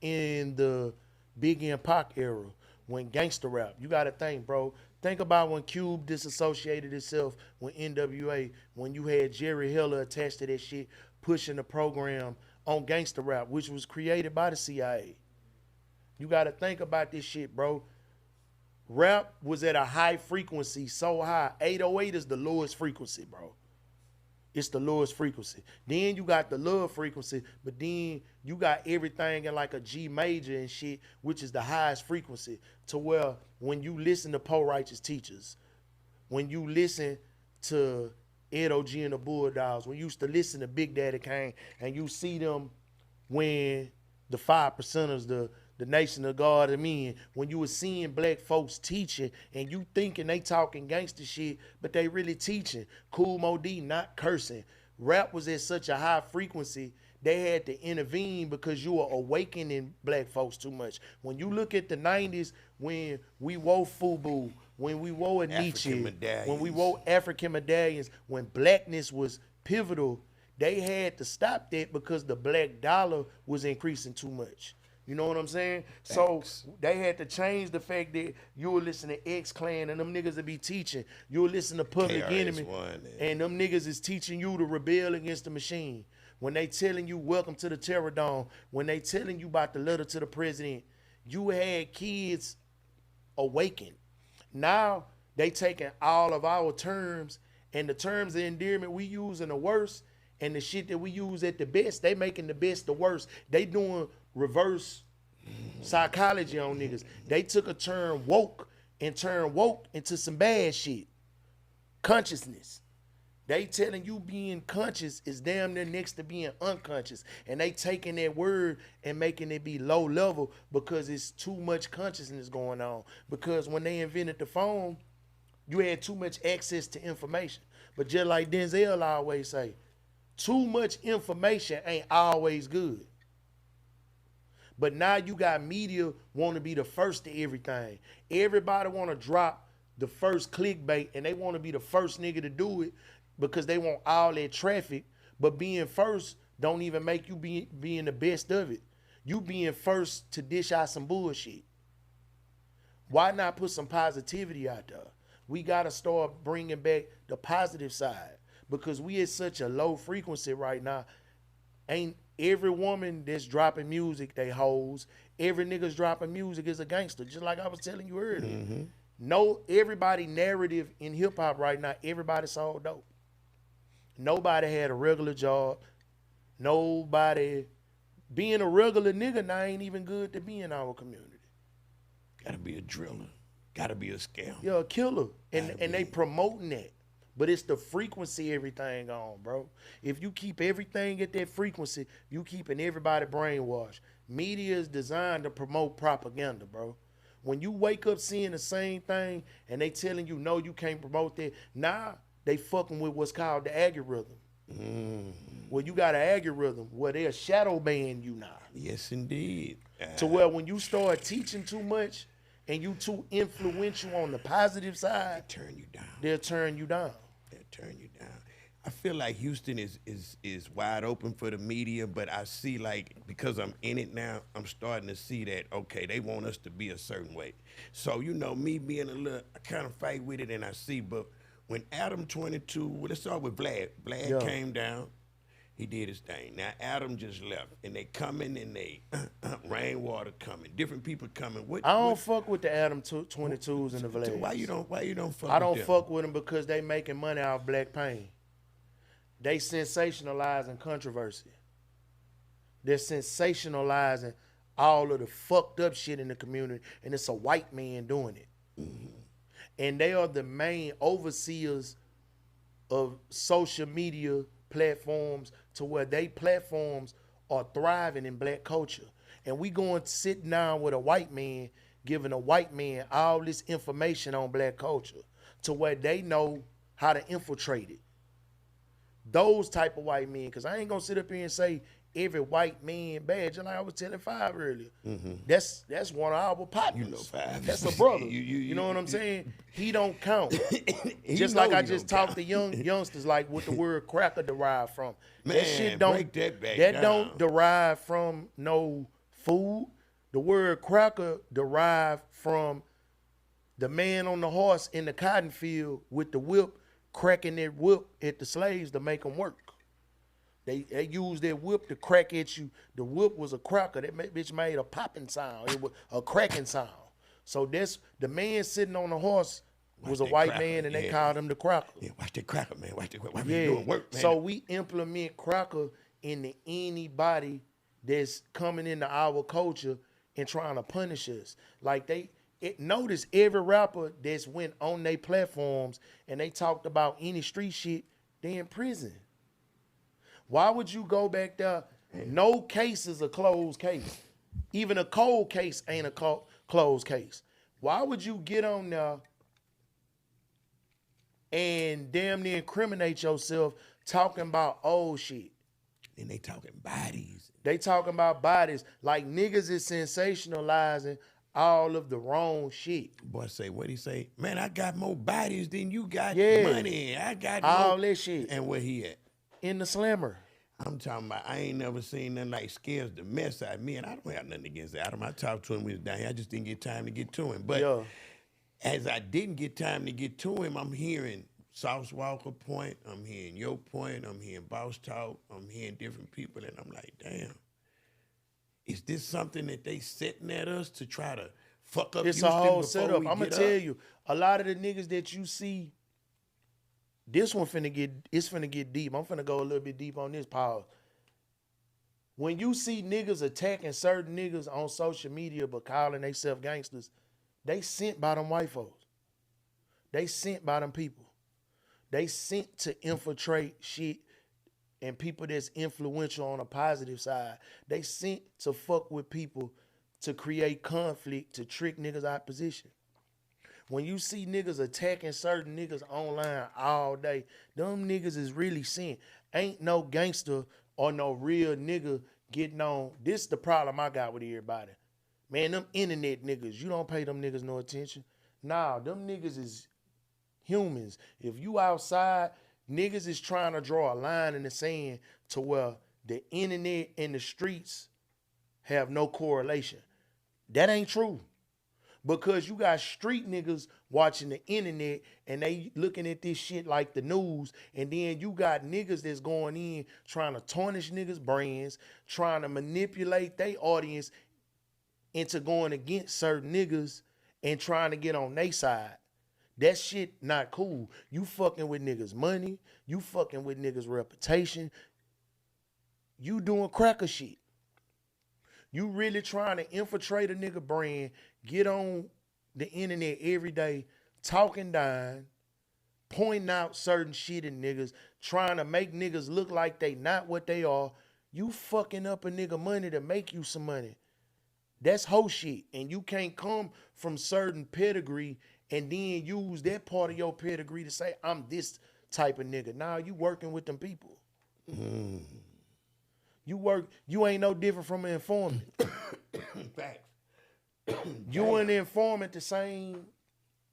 in the Biggie and Pac era when gangster rap. You got to think, bro. Think about when Cube disassociated itself with NWA, when you had Jerry Heller attached to that shit, pushing the program on gangster rap, which was created by the CIA. You got to think about this shit, bro. Rap was at a high frequency, so high. 808 is the lowest frequency, bro. It's the lowest frequency. Then you got the low frequency, but then you got everything in like a G major and shit, which is the highest frequency, to where when you listen to Poe Righteous Teachers, when you listen to Ed O.G. and the Bulldogs, when you used to listen to Big Daddy Kane, and you see them when the 5%ers, the Nation of God and Men, when you were seeing black folks teaching and you thinking they talking gangster shit, but they really teaching. Cool Mo D not cursing. Rap was at such a high frequency, they had to intervene because you were awakening black folks too much. When you look at the 90s, when we wore FUBU, when we wore a Nietzsche, when we wore African medallions, when blackness was pivotal, they had to stop that because the black dollar was increasing too much. You know what I'm saying? Thanks. So they had to change the fact that you were listening to X-Clan and them niggas would be teaching. You were listening to Public Enemy and them niggas is teaching you to rebel against the machine. When they telling you welcome to the Terror Dome, when they telling you about the letter to the president, you had kids awakened. Now they taking all of our terms and the terms of endearment we use in the worst and the shit that we use at the best, they making the best the worst. They doing reverse psychology on niggas. They took a term woke and turned woke into some bad shit. Consciousness. They telling you being conscious is damn near next to being unconscious. And they taking that word and making it be low level because it's too much consciousness going on. Because when they invented the phone, you had too much access to information. But just like Denzel always say, too much information ain't always good. But now you got media want to be the first to everything. Everybody want to drop the first clickbait and they want to be the first nigga to do it because they want all that traffic. But being first don't even make you being the best of it. You being first to dish out some bullshit. Why not put some positivity out there? We got to start bringing back the positive side because we at such a low frequency right now. Ain't every woman that's dropping music, they hoes. Every nigga's dropping music is a gangster, just like I was telling you earlier. Mm-hmm. No, everybody narrative in hip hop right now, everybody sold dope. Nobody had a regular job. Nobody being a regular nigga now ain't even good to be in our community. Gotta be a driller. Gotta be a scam. Yeah, a killer. And they promoting that. But it's the frequency everything on, bro. If you keep everything at that frequency, you keeping everybody brainwashed. Media is designed to promote propaganda, bro. When you wake up seeing the same thing and they telling you, no, you can't promote that, now they fucking with what's called the algorithm. Well, you got an algorithm where they'll shadow ban you now. Yes, indeed. To where when you start teaching too much and you too influential on the positive side, Turn you down. they'll turn you down. They'll turn you down. I feel like Houston is wide open for the media, but I see, like, because I'm in it now, I'm starting to see that, okay, they want us to be a certain way. So, you know, me being a little, I kind of fight with it, and I see, but when Adam 22, well, let's start with Vlad. Vlad came down. He did his thing. Now Adam just left, and they coming, and they rainwater coming, different people coming. I don't fuck with the Adam 22s and the Vlads. Why you don't fuck? I don't with them? fuck with them because they making money out of black pain. They sensationalizing controversy. They're sensationalizing all of the fucked up shit in the community, and it's a white man doing it. And they are the main overseers of social media platforms to where they platforms are thriving in black culture. And we going to sit down with a white man, giving a white man all this information on black culture to where they know how to infiltrate it. Those type of white men, because I ain't going to sit up here and say every white man bad. Just like I was telling Five earlier. That's one of our partners. You know Five. That's a brother. You know what I'm saying? He don't count. He Just know like I he just don't talked count. to youngsters like what the word cracker derived from. Man, that shit don't break that back that down. don't derive from no food. The word cracker derived from the man on the horse in the cotton field with the whip, cracking that whip at the slaves to make them work. They used their whip to crack at you. The whip was a cracker. That bitch made a popping sound. It was a cracking sound. So that's the man sitting on the horse was a that white cracker, man, and they yeah. cracker him the cracker. Yeah, watch that cracker, man. Watch that. Why Yeah. you doing work, man? So we implement cracker into anybody that's coming into our culture and trying to punish us. Like notice every rapper that's went on their platforms and they talked about any street shit, they in prison. Why would you go back there? No case is a closed case. Even a cold case ain't a closed case. Why would you get on there and damn near incriminate yourself talking about old shit? And they talking bodies. They talking about bodies like niggas is sensationalizing all of the wrong shit. Boy say, what he say? Man, I got more bodies than you got Yeah. money. I got All more. that shit. And where he at? In the slammer. I'm talking about, I ain't never seen nothing like scares the mess out of me, and I don't have nothing against Adam. I talked to him when he was down here. I just didn't get time to get to him. But Yeah. as I didn't get time to get to him, I'm hearing Sauce Walker point, I'm hearing your point, I'm hearing Boss Talk, I'm hearing different people, and I'm like, damn. Is this something that they setting at us to try to fuck up It's Houston a whole before setup. we I'm gonna get tell up? you, a lot of the niggas that you see, this one finna get deep. I'm finna go a little bit deep on this pause. When you see niggas attacking certain niggas on social media but calling themselves gangsters, they sent by them white folks. They sent by them people. They sent to infiltrate shit and people that's influential on a positive side. They sent to fuck with people to create conflict, to trick niggas out of position. When you see niggas attacking certain niggas online all day, them niggas is really sent. Ain't no gangster or no real nigga getting on. This is the problem I got with everybody. Man, them internet niggas, you don't pay them niggas no attention. Nah, them niggas is humans. If you outside, niggas is trying to draw a line in the sand to where the internet and the streets have no correlation. That ain't true. Because you got street niggas watching the internet and they looking at this shit like the news, and then you got niggas that's going in trying to tarnish niggas' brands, trying to manipulate their audience into going against certain niggas and trying to get on their side. That shit not cool. You fucking with niggas' money. You fucking with niggas' reputation. You doing cracker shit. You really trying to infiltrate a nigga brand, get on the internet every day, talking down, pointing out certain shit in niggas, trying to make niggas look like they not what they are, you fucking up a nigga money to make you some money. That's whole shit. And you can't come from certain pedigree and then use that part of your pedigree to say, I'm this type of nigga. Now you working with them people. You ain't no different from an informant. Facts. You and the informant the same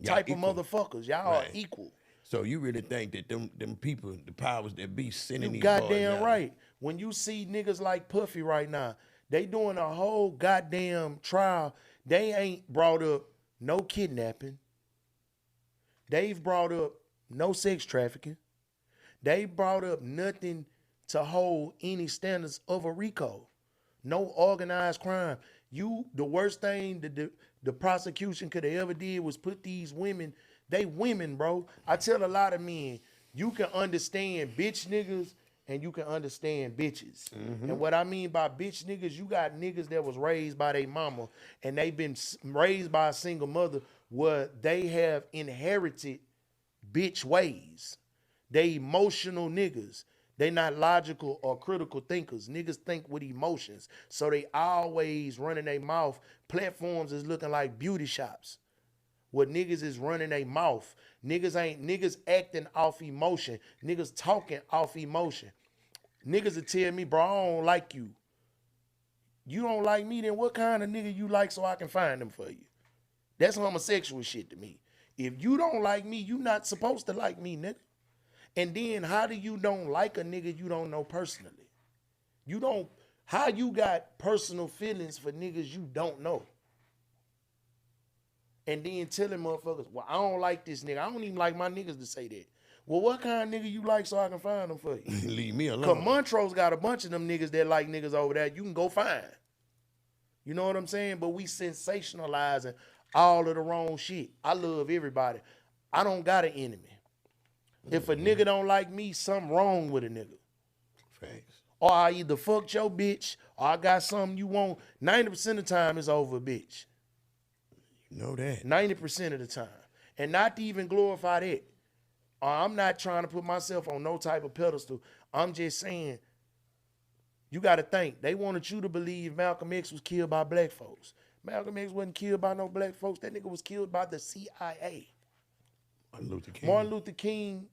type of equal. motherfuckers. Y'all are equal. So you really think that them people, the powers that be, sending these Goddamn boys right. When you see niggas like Puffy right now, they doing a whole goddamn trial. They ain't brought up no kidnapping. They've brought up no sex trafficking. They brought up nothing to hold any standards of a RICO. No organized crime. The worst thing that the prosecution could have ever did was put these women, they women, bro. I tell a lot of men, you can understand bitch niggas and you can understand bitches. And what I mean by bitch niggas, you got niggas that was raised by their mama and they been raised by a single mother where they have inherited bitch ways. They emotional niggas. They not logical or critical thinkers. Niggas think with emotions. So they always running their mouth. Platforms is looking like beauty shops. What niggas is running their mouth. Niggas acting off emotion. Niggas talking off emotion. Niggas will tell me, bro, I don't like you. You don't like me, then what kind of nigga you like so I can find them for you? That's homosexual shit to me. If you don't like me, you not supposed to like me, nigga. And then how do you don't like a nigga you don't know personally? How you got personal feelings for niggas you don't know? And then telling motherfuckers, well, I don't like this nigga. I don't even like my niggas to say that. Well, what kind of nigga you like so I can find them for you? Leave me alone. Cause Montrose got a bunch of them niggas that like niggas over there. You can go find. You know what I'm saying? But we sensationalizing all of the wrong shit. I love everybody. I don't got an enemy. If a nigga don't like me, something wrong with a nigga. Facts. Or I either fucked your bitch or I got something you want. 90% of the time it's over, bitch. You know that. 90% of the time. And not to even glorify that. I'm not trying to put myself on no type of pedestal. I'm just saying, you got to think. They wanted you to believe Malcolm X was killed by black folks. Malcolm X wasn't killed by no black folks. That nigga was killed by the CIA. Martin Luther King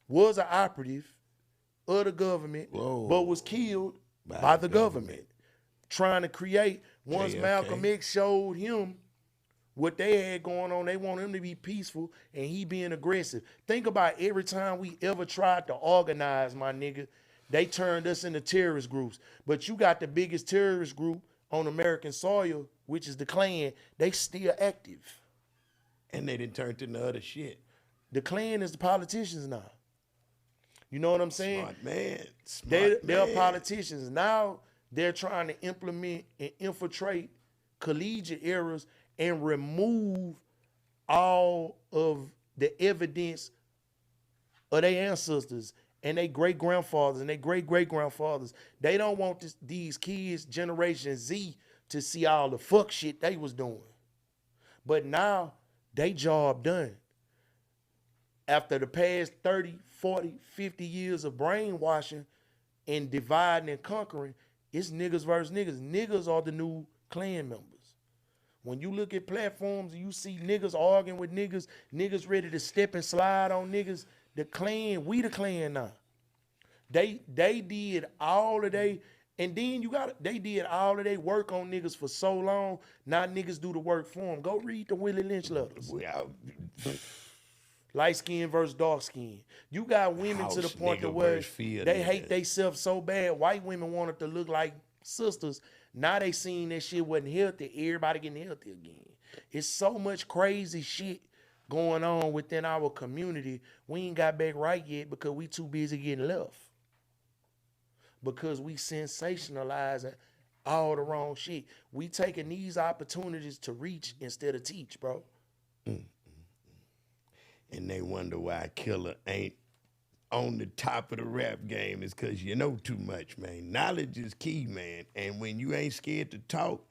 was an operative of the government, but was killed by the government. Trying to create, once JFK. Malcolm X showed him what they had going on, they want him to be peaceful and he being aggressive. Think about every time we ever tried to organize, my nigga, they turned us into terrorist groups. But you got the biggest terrorist group on American soil, which is the Klan, they still active. And they didn't turn to the other shit. The Klan is the politicians now. You know what I'm saying? Smart man. They're politicians. Now they're trying to implement and infiltrate collegiate eras and remove all of the evidence of their ancestors and their great-grandfathers and their great-great-grandfathers. They don't want these kids, Generation Z, to see all the fuck shit they was doing. But now, they job done. After the past 30, 40, 50 years of brainwashing and dividing and conquering, it's niggas versus niggas. Niggas are the new Klan members. When you look at platforms and you see niggas arguing with niggas, niggas ready to step and slide on niggas, the Klan, we the Klan now. They did all of they, and then they did all of they work on niggas for so long, now niggas do the work for them. Go read the Willie Lynch letters. Light skin versus dark skin. You got women to the point to where they hate themselves so bad. White women wanted to look like sisters. Now they seen that shit wasn't healthy. Everybody getting healthy again. It's so much crazy shit going on within our community. We ain't got back right yet because we too busy getting left. Because we sensationalizing all the wrong shit. We taking these opportunities to reach instead of teach, bro. And they wonder why Killa ain't on the top of the rap game is because you know too much, man. Knowledge is key, man. And when you ain't scared to talk,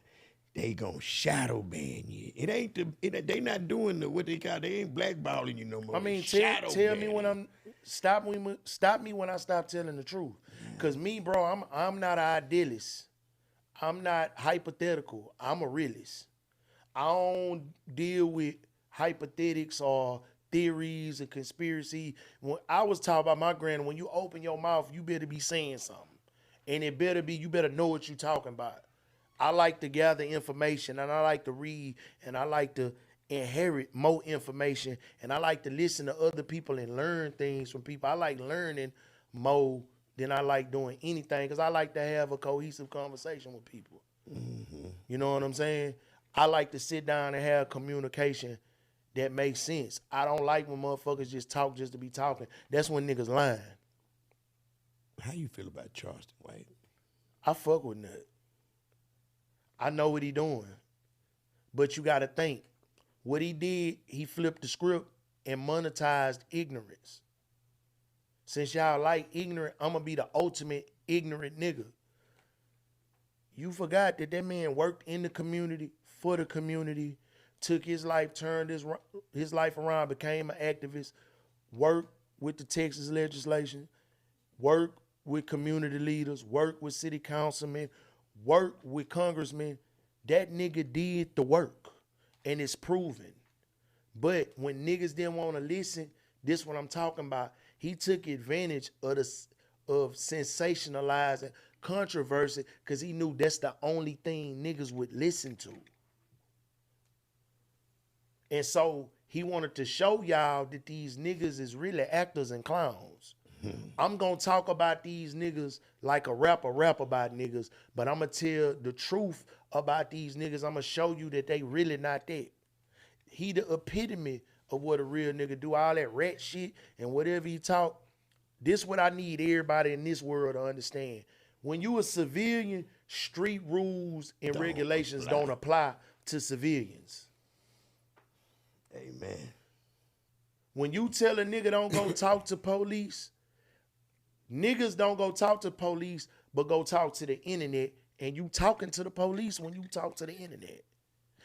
they gonna shadow ban you. It ain't they not doing what they call, they ain't blackballing you no more. I mean, Shadow tell me banning. when stop me when I stop telling the truth. Cause me, bro, I'm not an idealist. I'm not hypothetical. I'm a realist. I don't deal with hypothetics or theories and conspiracy. When I was taught by my granny, when you open your mouth, you better be saying something. And it better be, you better know what you're talking about. I like to gather information, and I like to read, and I like to inherit more information, and I like to listen to other people and learn things from people. I like learning more than I like doing anything, because I like to have a cohesive conversation with people. Mm-hmm. You know what I'm saying? I like to sit down and have communication that makes sense. I don't like when motherfuckers just talk just to be talking. That's when niggas lying. How you feel about Charleston White? I fuck with Nut. I know what he doing. But you got to think. What he did, he flipped the script and monetized ignorance. Since y'all like ignorant, I'm going to be the ultimate ignorant nigga. You forgot that man worked in the community, for the community, took his life, turned his life around, became an activist, worked with the Texas legislation, worked with community leaders, worked with city councilmen, worked with congressmen. That nigga did the work, and it's proven. But when niggas didn't want to listen, this what I'm talking about. He took advantage of sensationalizing controversy because he knew that's the only thing niggas would listen to. And so he wanted to show y'all that these niggas is really actors and clowns. I'm going to talk about these niggas like a rapper rap about niggas, but I'm going to tell the truth about these niggas. I'm going to show you that they really not that. He the epitome of what a real nigga do, all that rat shit and whatever he talk. This what I need everybody in this world to understand. When you a civilian, street rules and regulations don't apply to civilians. Amen. When you tell a nigga don't go talk to police, niggas don't go talk to police, but go talk to the internet, and you talking to the police when you talk to the internet.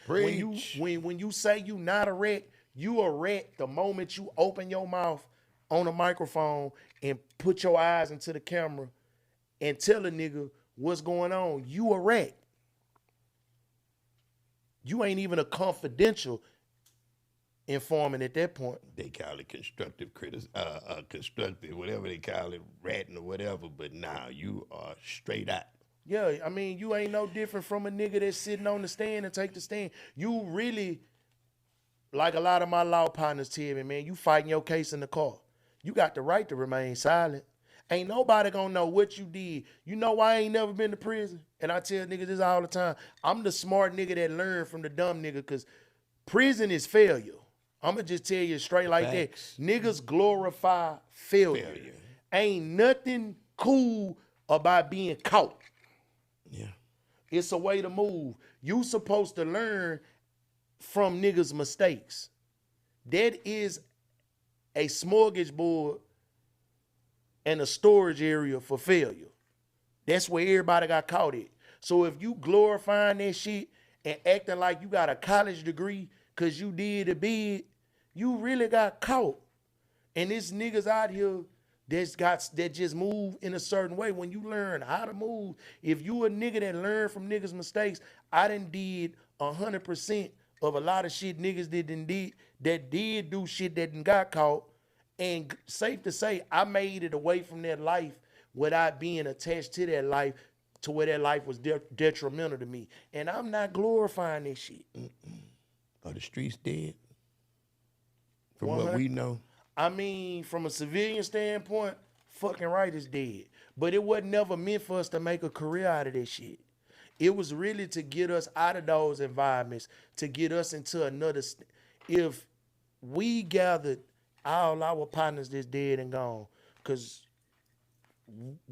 Preach. When you say you not a rat, you a rat the moment you open your mouth on a microphone and put your eyes into the camera and tell a nigga what's going on. You a rat. You ain't even a confidential informant at that point. They call it constructive constructive, whatever they call it, ratting or whatever, but now you are straight out. Yeah, I mean, you ain't no different from a nigga that's sitting on the stand and take the stand. You really, like a lot of my law partners tell me, man, you fighting your case in the court. You got the right to remain silent. Ain't nobody gonna know what you did. You know why I ain't never been to prison? And I tell niggas this all the time. I'm the smart nigga that learned from the dumb nigga, because prison is failure. I'm going to just tell you straight like Facts. that. Niggas glorify failure. Ain't nothing cool about being caught. Yeah. It's a way to move. You supposed to learn from niggas' mistakes. That is a smorgasbord and a storage area for failure. That's where everybody got caught at. So if you glorifying that shit and acting like you got a college degree because you did a bid, you really got caught. And there's niggas out here that just move in a certain way. When you learn how to move, if you a nigga that learn from niggas' mistakes, I done did 100% of a lot of shit niggas that did do shit that done got caught. And safe to say, I made it away from that life without being attached to that life to where that life was detrimental to me. And I'm not glorifying this shit. Are the streets dead? From 100. what we know. I mean, from a civilian standpoint, fucking right is dead. But it wasn't never meant for us to make a career out of this shit. It was really to get us out of those environments, to get us into another. If we gathered all our partners that's dead and gone, because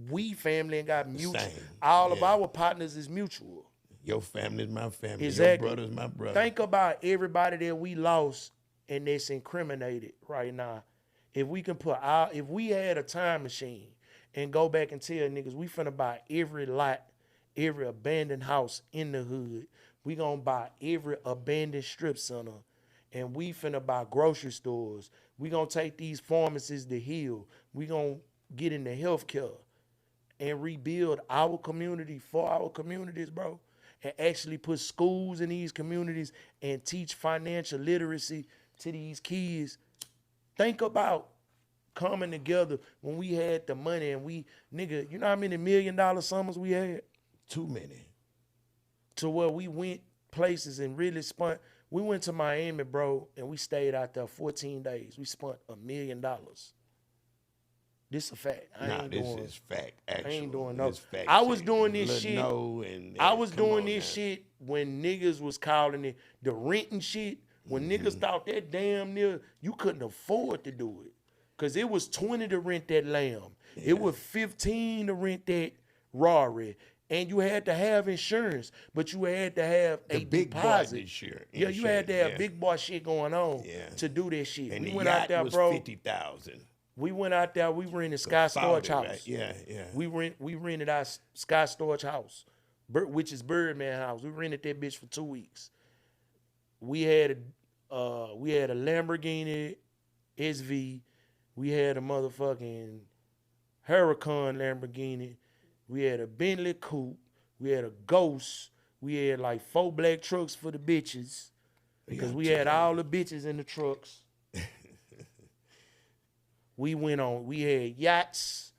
we family and got mutual. All of our partners is mutual. Your family is my family. Exactly. Your brother is my brother. Think about everybody that we lost and that's incriminated right now. If we can if we had a time machine and go back and tell niggas we finna buy every lot, every abandoned house in the hood, We gonna buy every abandoned strip center, and we finna buy grocery stores. We gonna take these pharmacies to heal. We gonna get into healthcare and rebuild our community for our communities, bro. And actually put schools in these communities and teach financial literacy to these kids. Think about coming together when we had the money and we, nigga, you know how many $1 million summers we had? Too many. To where we went places and really spent. We went to Miami, bro, and we stayed out there 14 days. We spent $1 million. This a fact. This is fact. Actually, I ain't doing no. Fact. I was doing this shit. I was come doing on this now. shit when niggas was calling it the renting shit. When niggas thought that damn near you couldn't afford to do it, cause it was 20 to rent that lamb. Yeah. It was 15 to rent that Rari. And you had to have insurance, but you had to have a big deposit. boy insurance. Yeah, you had to have big boy shit going on to do that shit. And we the went out yacht there, was bro. 50,000. We went out there. We rented Sky Storage House. Right? Yeah. We rented our Sky Storage House, which is Birdman House. We rented that bitch for 2 weeks. We had a Lamborghini SV. We had a motherfucking Huracan Lamborghini. We had a Bentley Coupe. We had a Ghost. We had like 4 black trucks for the bitches. Because we had all the bitches in the trucks. We had yachts.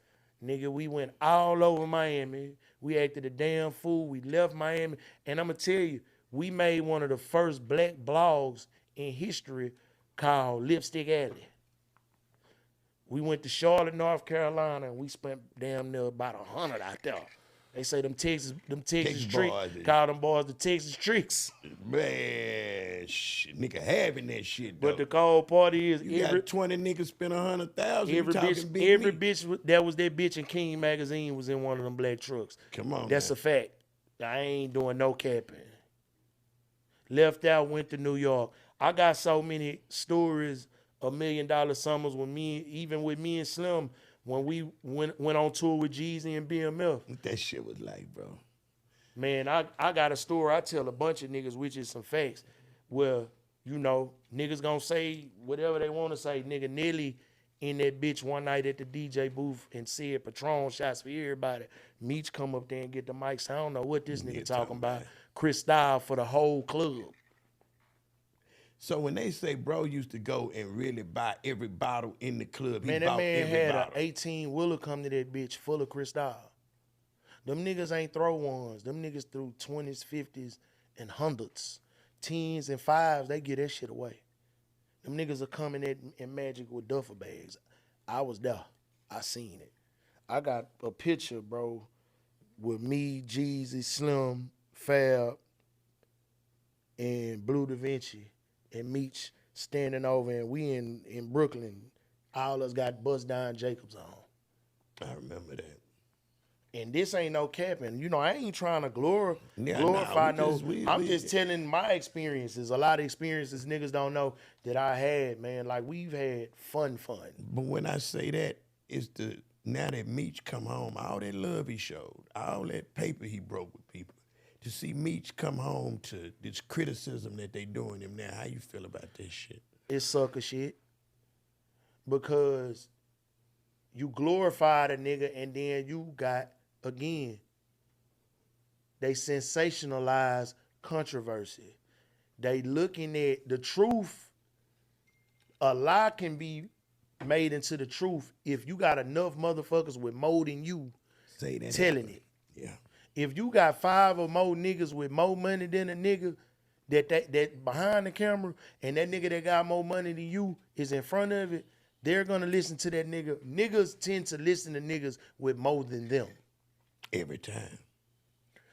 Nigga, we went all over Miami. We acted a damn fool. We left Miami. And I'm going to tell you, we made one of the first black blogs in history called Lipstick Alley. We went to Charlotte, North Carolina, and we spent damn near about 100 out there. They say them Texas tricks, call them boys the Texas tricks. Man, shit, nigga having that shit though. But the cold part is you got 20 niggas spend 100,000. Every bitch that was that bitch in King magazine was in one of them black trucks. Come on, that's man. a fact. I ain't doing no capping. Left out, went to New York. I got so many stories. $1 million summers with me, even with me and Slim, when we went on tour with Jeezy and BMF. What that shit was like, bro. Man, I got a story I tell a bunch of niggas, which is some facts, where, you know, niggas gonna say whatever they wanna say. Nigga Nelly in that bitch one night at the DJ booth and said Patron shots for everybody. Meech come up there and get the mics. I don't know what this nigga talking about. Cristal for the whole club. So when they say bro used to go and really buy every bottle in the club, man, that man had an 18-wheeler come to that bitch full of Cristal. Them niggas ain't throw ones. Them niggas threw 20s, 50s, and 100s. 10s and 5s, they get that shit away. Them niggas are coming in Magic with duffel bags. I was there. I seen it. I got a picture, bro, with me, Jeezy, Slim, Fab, and Blue Da Vinci. And Meech standing over, and we in Brooklyn. All us got Bust Down Jacobs on. I remember that. And this ain't no capping. You know, I ain't trying to glorify I'm just telling my experiences. A lot of experiences niggas don't know that I had, man. Like, we've had fun. But when I say that, it's now that Meech come home, all that love he showed, all that paper he broke with people. To see Meech come home to this criticism that they doing him now, how you feel about this shit? It's sucker shit. Because you glorified a nigga and then you got, again, they sensationalize controversy. They looking at the truth. A lie can be made into the truth if you got enough motherfuckers with more than you telling it. Yeah. If you got 5 or more niggas with more money than a nigga that behind the camera, and that nigga that got more money than you is in front of it, they're gonna listen to that nigga. Niggas tend to listen to niggas with more than them. Every time.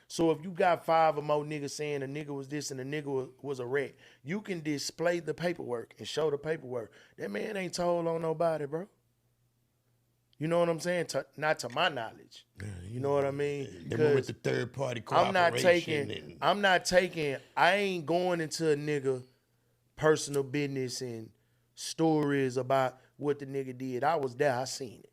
So if you got 5 or more niggas saying a nigga was this and a nigga was a rat, you can display the paperwork and show the paperwork. That man ain't told on nobody, bro. You know what I'm saying? Not to my knowledge. You know what I mean? They went with the third party cooperation. I ain't going into a nigga personal business and stories about what the nigga did. I was there, I seen it.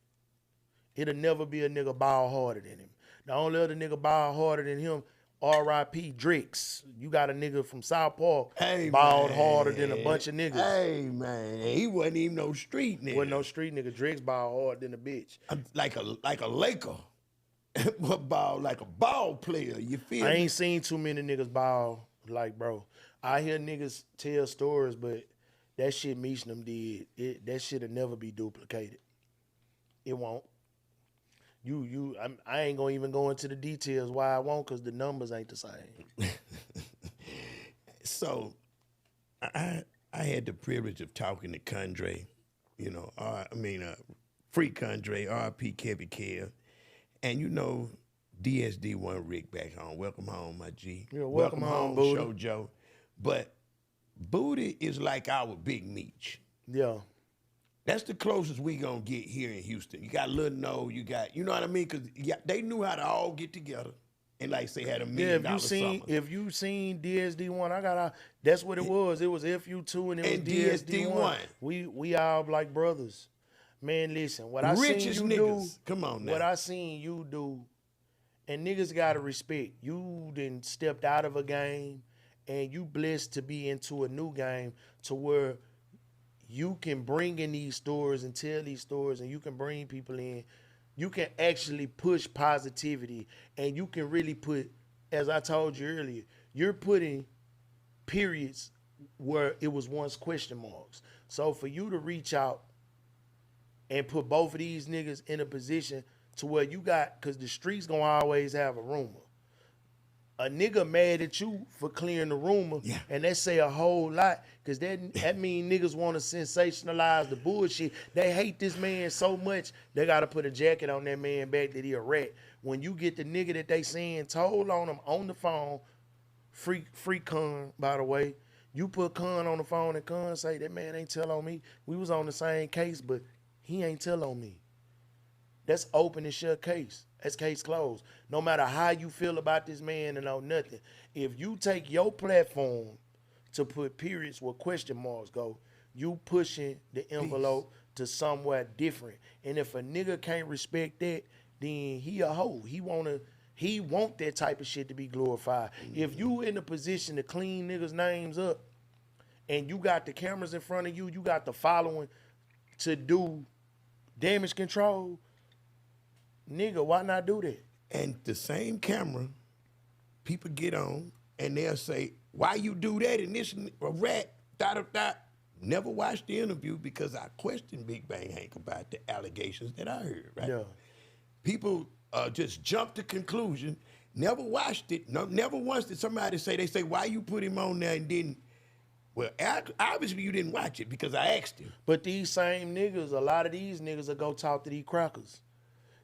It'll never be a nigga ball harder than him. The only other nigga ball harder than him R.I.P. Drix. You got a nigga from South Park Hey, balled man. harder than a bunch of niggas. Hey, man. He wasn't even no street nigga. Wasn't no street nigga. Drix balled harder than a bitch. Like a Laker. Ball like a ball player. You feel I me? ain't seen too many niggas ball like, bro. I hear niggas tell stories, but that shit Meechnam did, that shit'll never be duplicated. It won't. I ain't gonna even go into the details why I won't, cause the numbers ain't the same. So, I had the privilege of talking to Condre, Free Condre, R.P. Kevin Kell, and DSD1 Rick back home. Welcome home, my G. Yeah, welcome home, Booty. Show Joe. But Booty is like our Big Meech. Yeah. That's the closest we gonna get here in Houston. You got Lil No, you know what I mean? Cause they knew how to all get together and like say had $1 million summer. If you seen DSD1, that's what it was. It was FU2 and it was DSD1. We all like brothers. Man, listen, what I Richest seen you niggas. do, Come on now. what I seen you do, and niggas gotta respect. You done stepped out of a game and you blessed to be into a new game to where you can bring in these stories and tell these stories, and you can bring people in. You can actually push positivity, and you can really put, as I told you earlier, you're putting periods where it was once question marks. So for you to reach out and put both of these niggas in a position to where you got, because the streets gonna always have a rumor. A nigga mad at you for clearing the rumor, and that say a whole lot, because that mean niggas want to sensationalize the bullshit. They hate this man so much, they got to put a jacket on that man back that he a rat. When you get the nigga that they saying told on him on the phone, free Con, by the way, you put Con on the phone and Con say, that man ain't tell on me. We was on the same case, but he ain't tell on me. That's open and shut case. That's case closed. No matter how you feel about this man and all nothing, if you take your platform to put periods where question marks go, you pushing the envelope to somewhere different. And if a nigga can't respect that, then he a hoe. He want that type of shit to be glorified. If you in a position to clean niggas' names up, and you got the cameras in front of you, you got the following to do damage control, nigga, why not do that? And the same camera, people get on and they'll say, why you do that and this a rat, da. Never watched the interview because I questioned Big Bang Hank about the allegations that I heard, right? Yeah. People just jump to conclusion, never watched it, never once did somebody say, they say, why you put him on there and didn't, well, obviously you didn't watch it because I asked him. But these same niggas, a lot of these niggas will go talk to these crackers.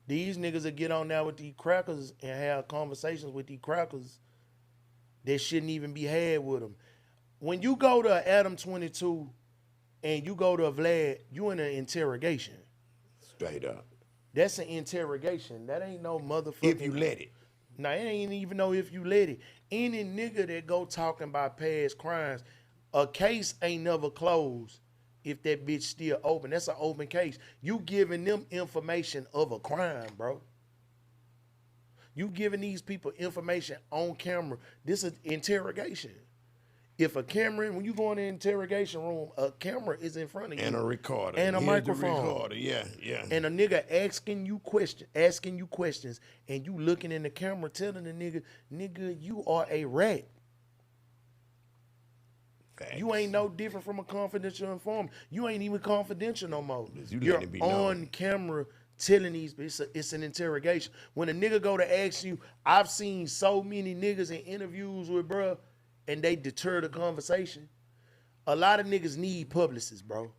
These niggas will get on there with these crackers and have conversations with these crackers that shouldn't even be had with them. When you go to Adam 22 and you go to a Vlad, you in an interrogation. Straight up. That's an interrogation. That ain't no motherfucker. If you let it. Nah, it ain't even know if you let it. Any nigga that go talking about past crimes, a case ain't never closed if that bitch still open. That's an open case. You giving them information of a crime, bro. You giving these people information on camera. This is interrogation. If a camera, when you go in the interrogation room, a camera is in front of you. And a recorder. And a Here's microphone. The recorder. Yeah. And a nigga asking you questions, and you looking in the camera telling the nigga, you are a rat. Facts. You ain't no different from a confidential informant. You ain't even confidential no more. You're on camera telling these, it's an interrogation. When a nigga go to ask you, I've seen so many niggas in interviews with bruh, and they deter the conversation. A lot of niggas need publicists, bro.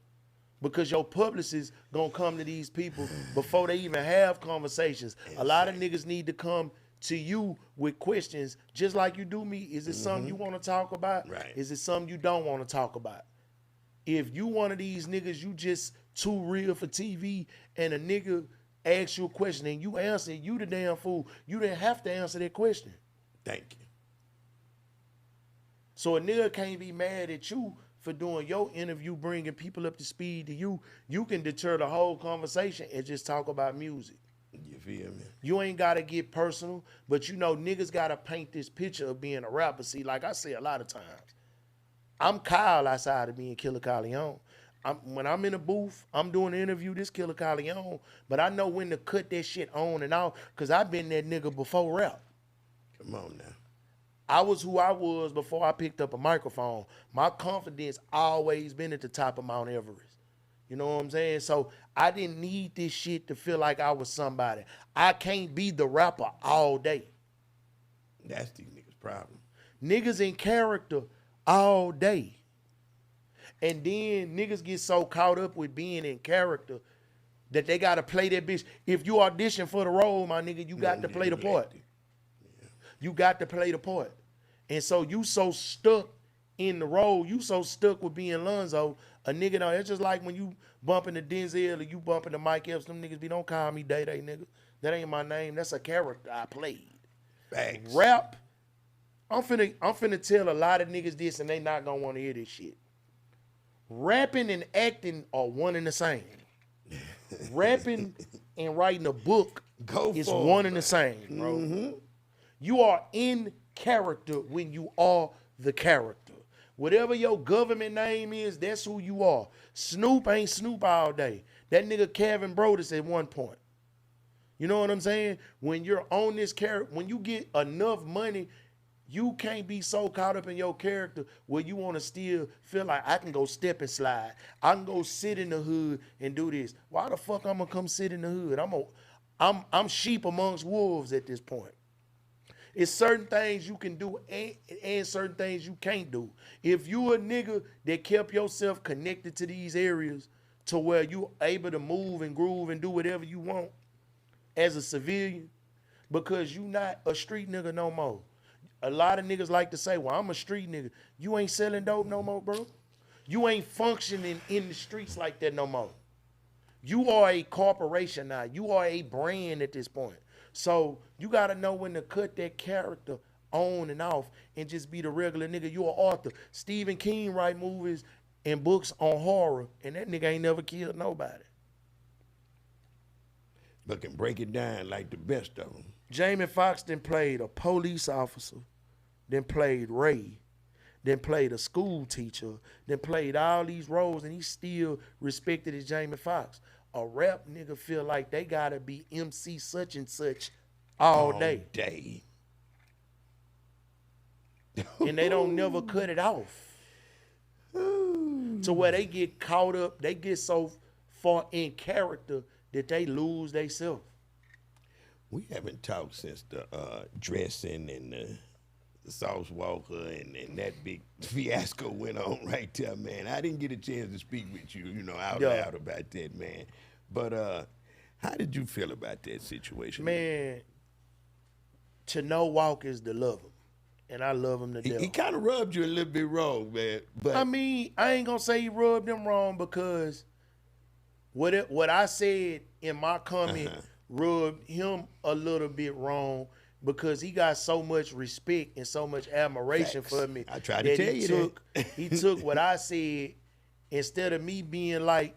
Because your publicist gonna come to these people before they even have conversations. A lot of niggas need to come to you with questions, just like you do me. Is it something you want to talk about? Right. Is it something you don't want to talk about? If you one of these niggas, you just too real for TV, and a nigga asks you a question and you answer, you the damn fool. You didn't have to answer that question. Thank you. So a nigga can't be mad at you for doing your interview, bringing people up to speed to you. You can deter the whole conversation and just talk about music. You feel me? You ain't got to get personal, but you know niggas got to paint this picture of being a rapper. See, like I say a lot of times, I'm Kyle outside of being Killa Kyleon. When I'm in a booth, I'm doing an interview, this Killa Kyleon, but I know when to cut that shit on and off because I've been that nigga before rap. Come on now. I was who I was before I picked up a microphone. My confidence always been at the top of Mount Everest. You know what I'm saying? So I didn't need this shit to feel like I was somebody. I can't be the rapper all day. That's these niggas' problem. Niggas in character all day. And then niggas get so caught up with being in character that they got to play that bitch. If you audition for the role, my nigga, you got to play the part. Yeah. You got to play the part. And so you so stuck in the role, you so stuck with being Lonzo, a nigga, now it's just like when you bumping the Denzel or you bumping the Mike Epps, them niggas be, don't call me Day-Day, nigga. That ain't my name. That's a character I played. Thanks. Rap, I'm finna tell a lot of niggas this and they not gonna want to hear this shit. Rapping and acting are one and the same. Rapping and writing a book is one and the same, bro. Mm-hmm. You are in character when you are the character. Whatever your government name is, that's who you are. Snoop ain't Snoop all day. That nigga Kevin Brodus at one point. You know what I'm saying? When you're on this character, when you get enough money, you can't be so caught up in your character where you want to still feel like I can go step and slide. I can go sit in the hood and do this. Why the fuck I'm gonna come sit in the hood? I'm sheep amongst wolves at this point. It's certain things you can do and certain things you can't do. If you a nigga that kept yourself connected to these areas to where you able to move and groove and do whatever you want as a civilian, because you not a street nigga no more. A lot of niggas like to say, well, I'm a street nigga. You ain't selling dope no more, bro. You ain't functioning in the streets like that no more. You are a corporation now. You are a brand at this point. So you got to know when to cut that character on and off and just be the regular nigga. You an author. Stephen King write movies and books on horror, and that nigga ain't never killed nobody. But can break it down like the best of them. Jamie Foxx then played a police officer, then played Ray, then played a school teacher, then played all these roles, and he still respected as Jamie Foxx. A rap nigga feel like they gotta be MC such and such all day. And they don't never cut it off. To where they get caught up, they get so far in character that they lose themselves. We haven't talked since the dressing and the Sauce Walker and that big fiasco went on right there, man. I didn't get a chance to speak with you, out loud about that, man. But how did you feel about that situation? Man, to know Walker is to love him. And I love him to death. He kind of rubbed you a little bit wrong, man. But I mean, I ain't gonna say he rubbed him wrong because what I said in my comment rubbed him a little bit wrong because he got so much respect and so much admiration for me. I tried to tell you that. He took what I said instead of me being like,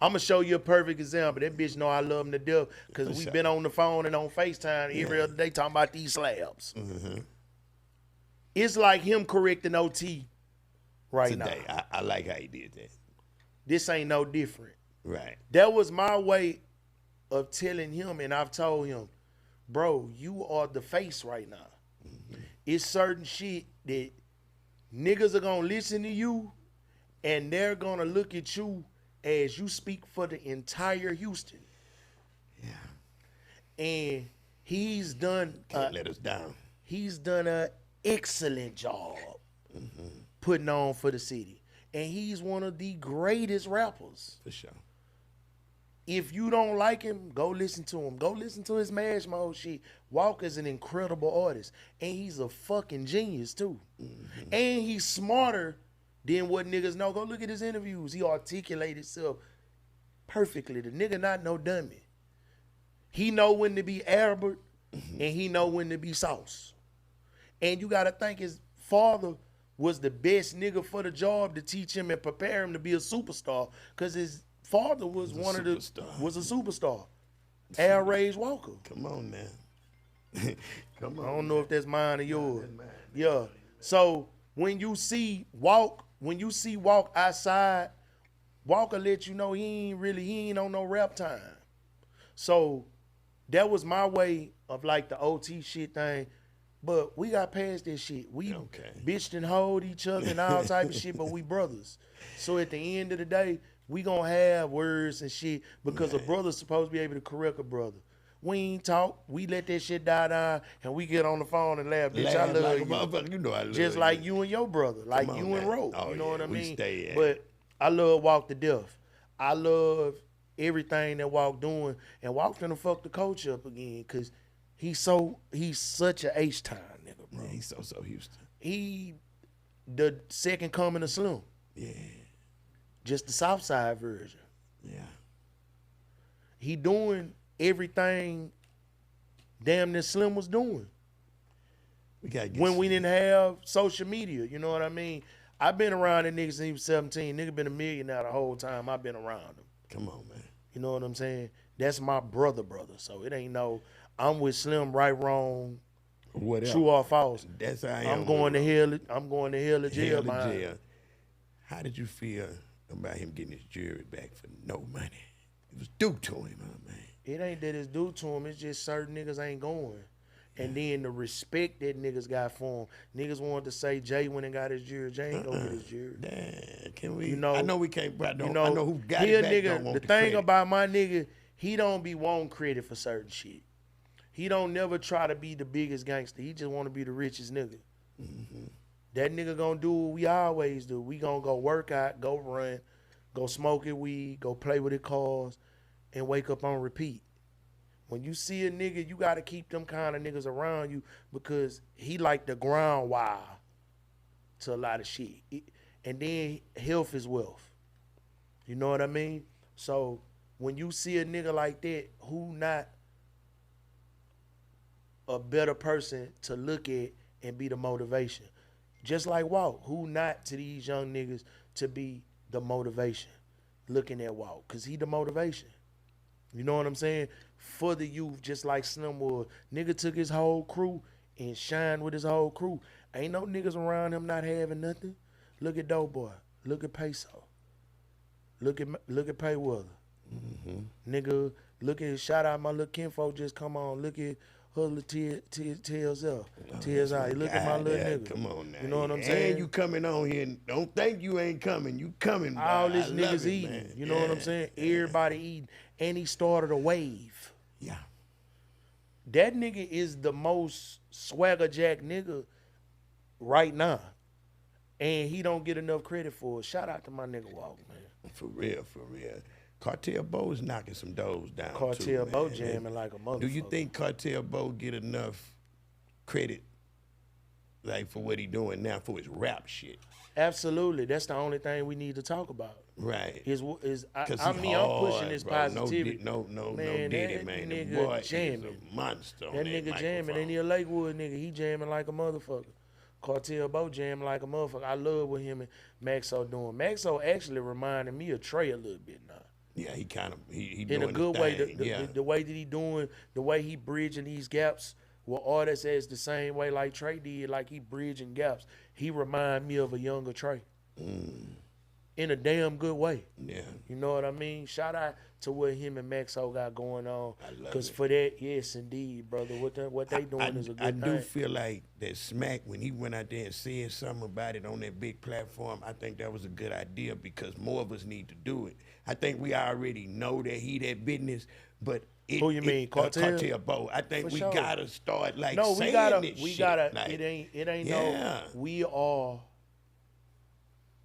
I'm gonna show you a perfect example. That bitch know I love him to death because we've been on the phone and on FaceTime every other day talking about these slabs. Mm-hmm. It's like him correcting OT right today. now. I like how he did that. This ain't no different. Right. That was my way of telling him, and I've told him, bro, you are the face right now. Mm-hmm. It's certain shit that niggas are gonna listen to you and they're gonna look at you as you speak for the entire Houston. Yeah. And he's done can't let us down. He's done an excellent job putting on for the city. And he's one of the greatest rappers. For sure. If you don't like him, go listen to him. Go listen to his Mash Mode shit. Walker's an incredible artist. And he's a fucking genius, too. Mm-hmm. And he's smarter than what niggas know. Go look at his interviews. He articulated himself perfectly. The nigga not no dummy. He know when to be Albert, and he know when to be Sauce. And you got to think his father was the best nigga for the job to teach him and prepare him to be a superstar. Because his father was a superstar. Air Rage Walker. Come on now. Come on. I don't know if that's mine or yours. that's mine. Yeah. So when you see Walk outside, Walker let you know he ain't on no rap time. So that was my way of like the OT shit thing. But we got past that shit. We bitched and hoed each other and all type of shit, but we brothers. So at the end of the day, we gonna have words and shit because a brother's supposed to be able to correct a brother. We ain't talk. We let that shit die down and we get on the phone and laugh. Bitch, I love like you. a motherfucker. You know I love Just you. like you and your brother. Like Come on you and now. Ro. Oh, You know yeah, what I we mean? stay at it. But I love Walk to death. I love everything that Walk doing. And Walk finna fuck the culture up again because he's such a H-time nigga, bro. Yeah, he's so Houston. He the second coming of Slim. Yeah. Just the South Side version. Yeah. He doing everything damn near Slim was doing. We gotta get When we didn't have social media, you know what I mean? I've been around that nigga since he was 17. Nigga been a millionaire the whole time I've been around him. Come on, man. You know what I'm saying? That's my brother. So it ain't no, I'm with Slim, right, wrong, Whatever. true or false. That's how I am. I'm going to hell of jail. How did you feel about him getting his jury back for no money? It was due to him, man. It ain't that it's due to him. It's just certain niggas ain't going. And then the respect that niggas got for him. Niggas wanted to say Jay went and got his jury. Jay ain't gonna get his jury. Damn, can we? You know, I know we can't, but I you know who got he it a back. nigga, Don't want the the thing credit. about my nigga, he don't be wanting credit for certain shit. He don't never try to be the biggest gangster. He just want to be the richest nigga. Mm-hmm. That nigga gonna do what we always do. We gonna go work out, go run, go smoke it weed, go play with it cars, and wake up on repeat. When you see a nigga, you gotta keep them kind of niggas around you because he like the ground wild to a lot of shit. And then health is wealth. You know what I mean? So when you see a nigga like that, who not a better person to look at and be the motivation? Just like Walt, who not to these young niggas to be the motivation? Looking at Walt, cause he the motivation. You know what I'm saying? For the youth, just like Slim was. Nigga took his whole crew and shined with his whole crew. Ain't no niggas around him not having nothing. Look at Doughboy. Look at Peso. Look at Payweather. Mm-hmm. Nigga, look at, shout out my little kinfolk just come on. Look at Hustler TSL. TSI. Look at my little nigga. Come on now. You know what I'm saying? And you coming on here and don't think you ain't coming. You coming, boy. All these I love niggas it, eating. man. You know what I'm saying? Everybody eating. And he started a wave. Yeah. That nigga is the most swagger jack nigga right now. And he don't get enough credit for it. Shout out to my nigga Walk, man. For real, for real. Cartel Bo is knocking some doors down. Cartel too, Bo man. jamming like a motherfucker. Do you think Cartel Bo get enough credit, like for what he doing now for his rap shit? Absolutely. That's the only thing we need to talk about. Right. I'm pushing this positivity. No Diddy, that man. The nigga boy jamming. is a monster on That nigga jamming. Ain't he a Lakewood nigga? He jamming like a motherfucker. Cartel Bo jamming like a motherfucker. I love what him and Maxo doing. Maxo actually reminded me of Trey a little bit now. Yeah, he kind of he in doing a good the way. thing. The way that he doing, the way he bridging these gaps with artists as the same way like Trey did, like he bridging gaps. He remind me of a younger Trey. In a damn good way. Yeah. You know what I mean? Shout out to what him and Maxo got going on. I love Because it. for that, yes indeed, brother. What they doing is a good I thing. do feel like that Smack, when he went out there and said something about it on that big platform, I think that was a good idea because more of us need to do it. I think we already know that he that business, but Who you mean, Cartel? Cartel Bo. I think For we sure. gotta start like No, saying we gotta. this We shit. gotta. Like, It ain't yeah. no. We are.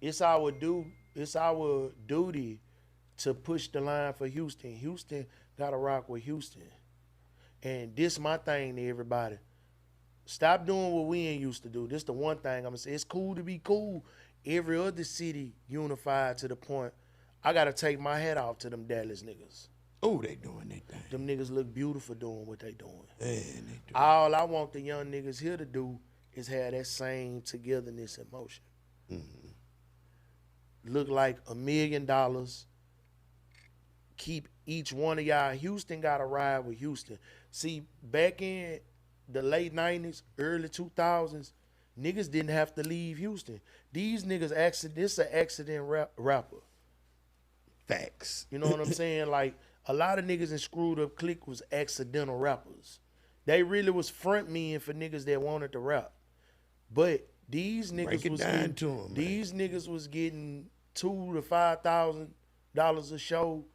It's our duty to push the line for Houston. Houston gotta rock with Houston, and this my thing to everybody. Stop doing what we ain't used to do. This the one thing I'm gonna say. It's cool to be cool. Every other city unified to the point. I gotta take my hat off to them Dallas niggas. Oh, they doing their thing. Them niggas look beautiful doing what they doing. Man, they do. All I want the young niggas here to do is have that same togetherness and motion. Look like $1 million. Keep each one of y'all, Houston got to ride with Houston. See, back in the late 90s, early 2000s, niggas didn't have to leave Houston. These niggas, this an accident rapper. Facts. You know what I'm saying? Like, a lot of niggas in Screwed Up Clique was accidental rappers. They really was front men for niggas that wanted to rap. But these niggas was getting, these niggas was getting $2,000 to $5,000 a show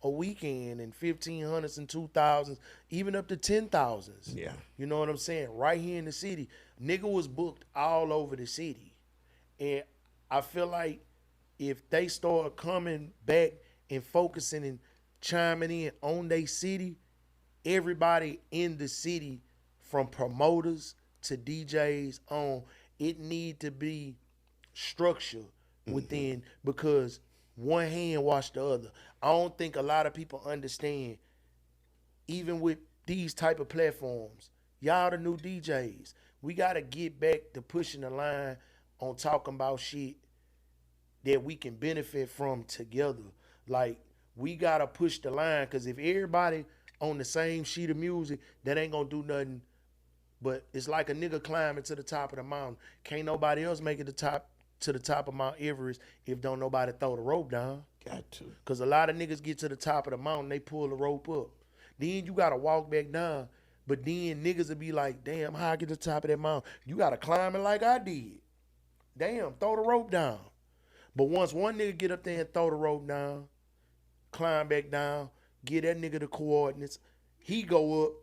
a weekend, and 1,500s and 2,000s, even up to 10,000s. Yeah. You know what I'm saying? Right here in the city. Nigga was booked all over the city. And I feel like if they start coming back and focusing and chiming in on their city, everybody in the city, from promoters to DJs on, it need to be structure within, because one hand wash the other. I don't think a lot of people understand, even with these type of platforms, y'all the new DJs, we got to get back to pushing the line on talking about shit that we can benefit from together. Like, we got to push the line, because if everybody on the same sheet of music, that ain't going to do nothing. But it's like a nigga climbing to the top of the mountain. Can't nobody else make it to the top of Mount Everest if don't nobody throw the rope down. Got to. Because a lot of niggas get to the top of the mountain, they pull the rope up. Then you got to walk back down. But then niggas will be like, damn, how I get to the top of that mountain? You got to climb it like I did. Damn, throw the rope down. But once one nigga get up there and throw the rope down, climb back down, give that nigga the coordinates, he go up,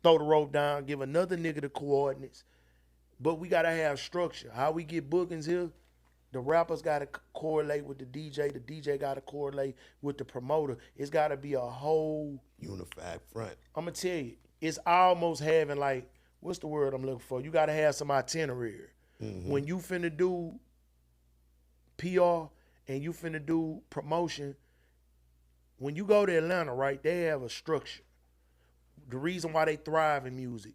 throw the rope down, give another nigga the coordinates. But we got to have structure. How we get bookings here, the rappers got to correlate with the DJ got to correlate with the promoter. It's got to be a whole unified front. I'm going to tell you, it's almost having, like, what's the word I'm looking for? You got to have some itinerary. When you finna do PR and you finna do promotion, when you go to Atlanta, right, they have a structure. The reason why they thrive in music,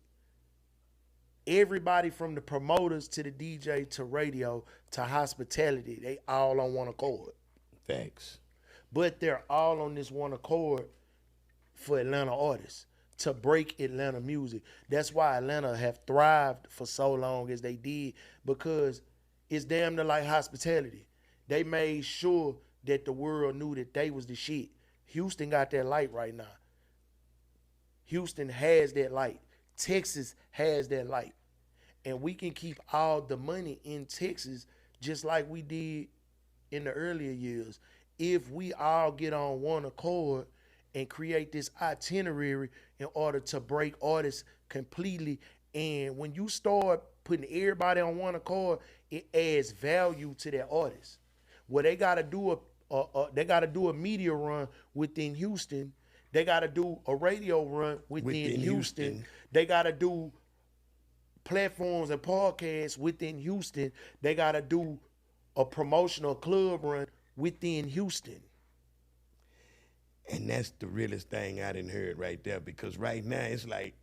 everybody from the promoters to the DJ to radio to hospitality, they all on one accord. Facts. But they're all on this one accord for Atlanta artists, to break Atlanta music. That's why Atlanta have thrived for so long as they did, because it's damn near like hospitality. They made sure that the world knew that they was the shit. Houston got that light right now. Houston has that light. Texas has that light. And we can keep all the money in Texas just like we did in the earlier years if we all get on one accord and create this itinerary in order to break artists completely. And when you start putting everybody on one accord, it adds value to that artist. Well, they got to do a media run within Houston. They got to do a radio run within Houston. They got to do platforms and podcasts within Houston. They got to do a promotional club run within Houston. And that's the realest thing I done heard right there, because right now it's like,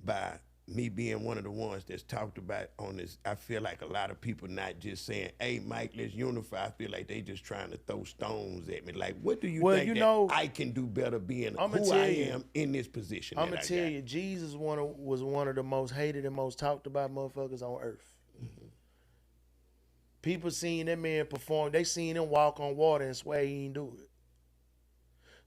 by me being one of the ones that's talked about on this, I feel like a lot of people not just saying, hey, Mike, let's unify. I feel like they just trying to throw stones at me. Like, what do you think that I can do better being who I am in this position? I'm going to tell you, Jesus was one of the most hated and most talked about motherfuckers on earth. People seen that man perform. They seen him walk on water and swear he ain't do it.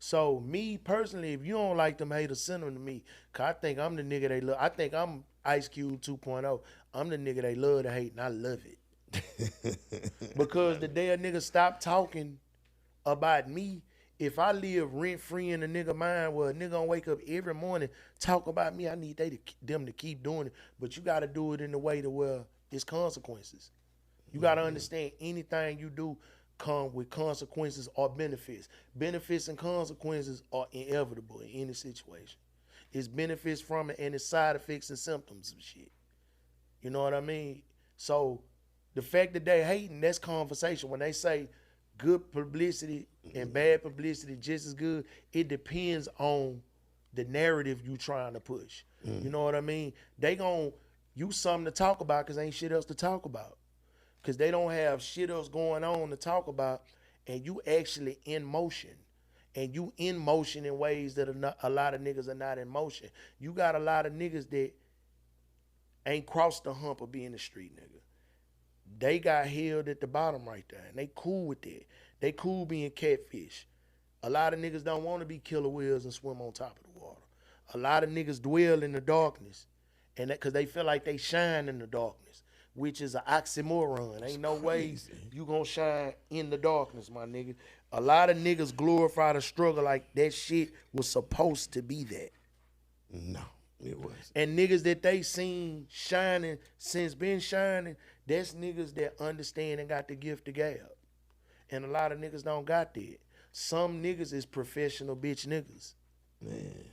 So me personally, if you don't like them haters, send them to me. Cause I think I'm the nigga they love. I think I'm Ice Cube 2.0. I'm the nigga they love to hate, and I love it. Because the day a nigga stop talking about me, if I live rent free in a nigga mind where a nigga gonna wake up every morning talk about me, I need them to keep doing it. But you gotta do it in a way to where it's consequences. You gotta understand anything you do come with consequences or benefits. Benefits and consequences are inevitable in any situation. It's benefits from it and it's side effects and symptoms of shit. You know what I mean? So the fact that they hating, that's conversation. When they say good publicity and bad publicity just as good, it depends on the narrative you trying to push. You know what I mean? They gonna use something to talk about because ain't shit else to talk about. Because they don't have shit else going on to talk about, and you actually in motion. and you in motion in ways that a lot of niggas are not in motion. You got a lot of niggas that ain't crossed the hump of being a street nigga. They got held at the bottom right there, and they cool with that. They cool being catfish. A lot of niggas don't want to be killer whales and swim on top of the water. A lot of niggas dwell in the darkness, and that because they feel like they shine in the darkness, which is an oxymoron. Ain't no way you gonna shine in the darkness, my nigga. A lot of niggas glorify the struggle like that shit was supposed to be that. No, it wasn't. And niggas that they seen shining since been shining, that's niggas that understand and got the gift of gab. And a lot of niggas don't got that. Some niggas is professional bitch niggas. Man,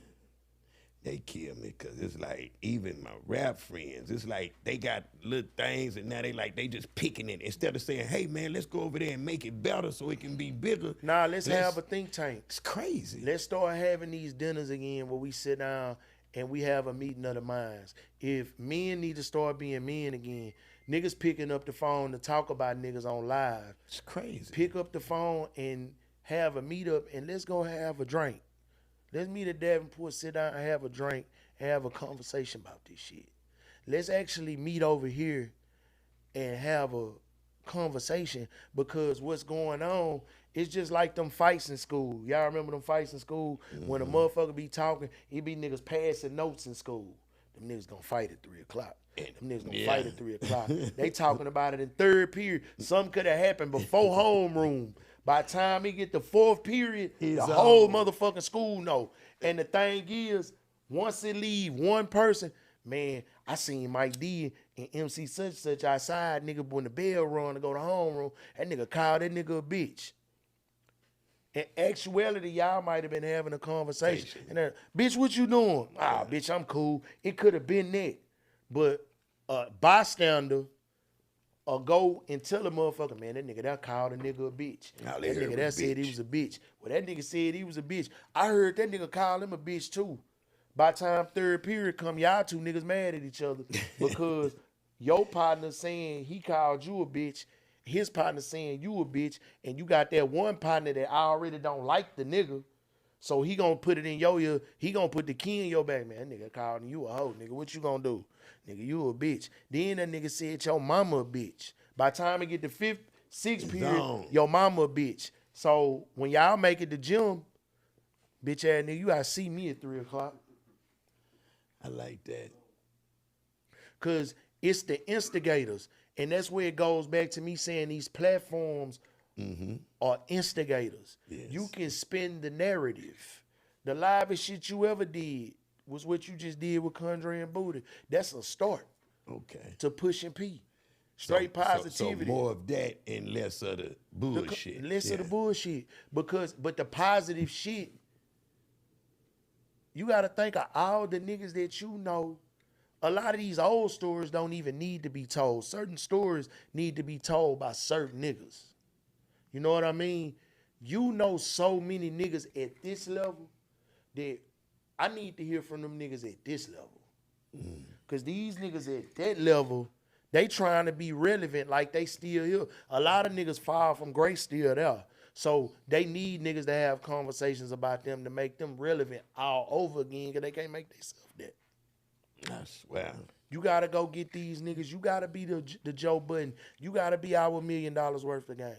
they kill me because it's like, even my rap friends, it's like they got little things and now they just picking it. Instead of saying, hey man, let's go over there and make it better so it can be bigger. Nah, let's have a think tank. It's crazy. Let's start having these dinners again where we sit down and we have a meeting of the minds. If men need to start being men again, niggas picking up the phone to talk about niggas on live. It's crazy. Pick up the phone and have a meetup and let's go have a drink. Let's meet at Davenport, sit down and have a drink, have a conversation about this shit. Let's actually meet over here and have a conversation, because what's going on is just like them fights in school. Y'all remember them fights in school? When a motherfucker be talking, it be niggas passing notes in school. Them niggas gonna fight at 3 o'clock. Them niggas gonna fight at 3 o'clock. They talking about it in third period. Something could have happened before homeroom. By the time he get the fourth period, the whole motherfucking school know. And the thing is, once it leave one person, man, I seen Mike D and MC such outside, nigga, when the bell run to go to homeroom, that nigga called that nigga a bitch. In actuality, y'all might have been having a conversation. And then, bitch, what you doing? Ah, bitch, I'm cool. It could have been that. But a bystander or go and tell a motherfucker, man, that nigga that called a nigga a bitch. That nigga that said he was a bitch. Well, that nigga said he was a bitch. I heard that nigga call him a bitch too. By the time third period come, y'all two niggas mad at each other because your partner saying he called you a bitch, his partner saying you a bitch, and you got that one partner that already don't like the nigga, so he gonna put it in your ear, he gonna put the key in your back, man, that nigga calling you a hoe, nigga, what you gonna do? Nigga, you a bitch. Then that nigga said your mama a bitch. By the time it get to fifth, sixth period, your mama a bitch. So when y'all make it to gym, bitch ass nigga, you gotta see me at 3 o'clock. I like that. Cause it's the instigators. And that's where it goes back to me saying these platforms are instigators. Yes. You can spin the narrative. The livest shit you ever did was what you just did with Condre and Booty. That's a start. Okay. To pushing P. Straight positivity. So more of that and less of the bullshit. Less of the bullshit. But the positive shit, you gotta think of all the niggas that you know. A lot of these old stories don't even need to be told. Certain stories need to be told by certain niggas. You know what I mean? You know so many niggas at this level that I need to hear from them niggas at this level. Because these niggas at that level, they trying to be relevant like they still here. A lot of niggas far from grace still there. So they need niggas to have conversations about them to make them relevant all over again, because they can't make themselves that. I swear. You gotta go get these niggas. You gotta be the Joe Budden. You gotta be our $1 million worth of game.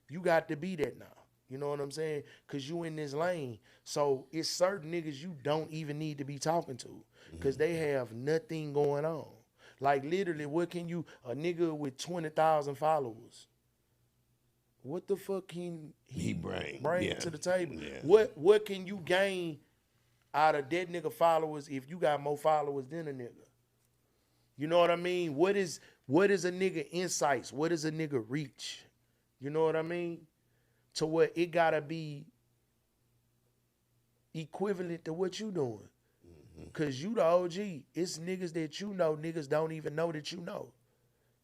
You got to be that now. You know what I'm saying? Because you in this lane. So it's certain niggas you don't even need to be talking to, because they have nothing going on. Like literally, what can you, a nigga with 20,000 followers, what the fuck can he bring to the table? Yeah. What can you gain out of that nigga followers if you got more followers than a nigga? You know what I mean? What is a nigga insights? What is a nigga reach? You know what I mean? To what it gotta be equivalent to what you doing. Cause you the OG. It's niggas that you know, niggas don't even know that you know.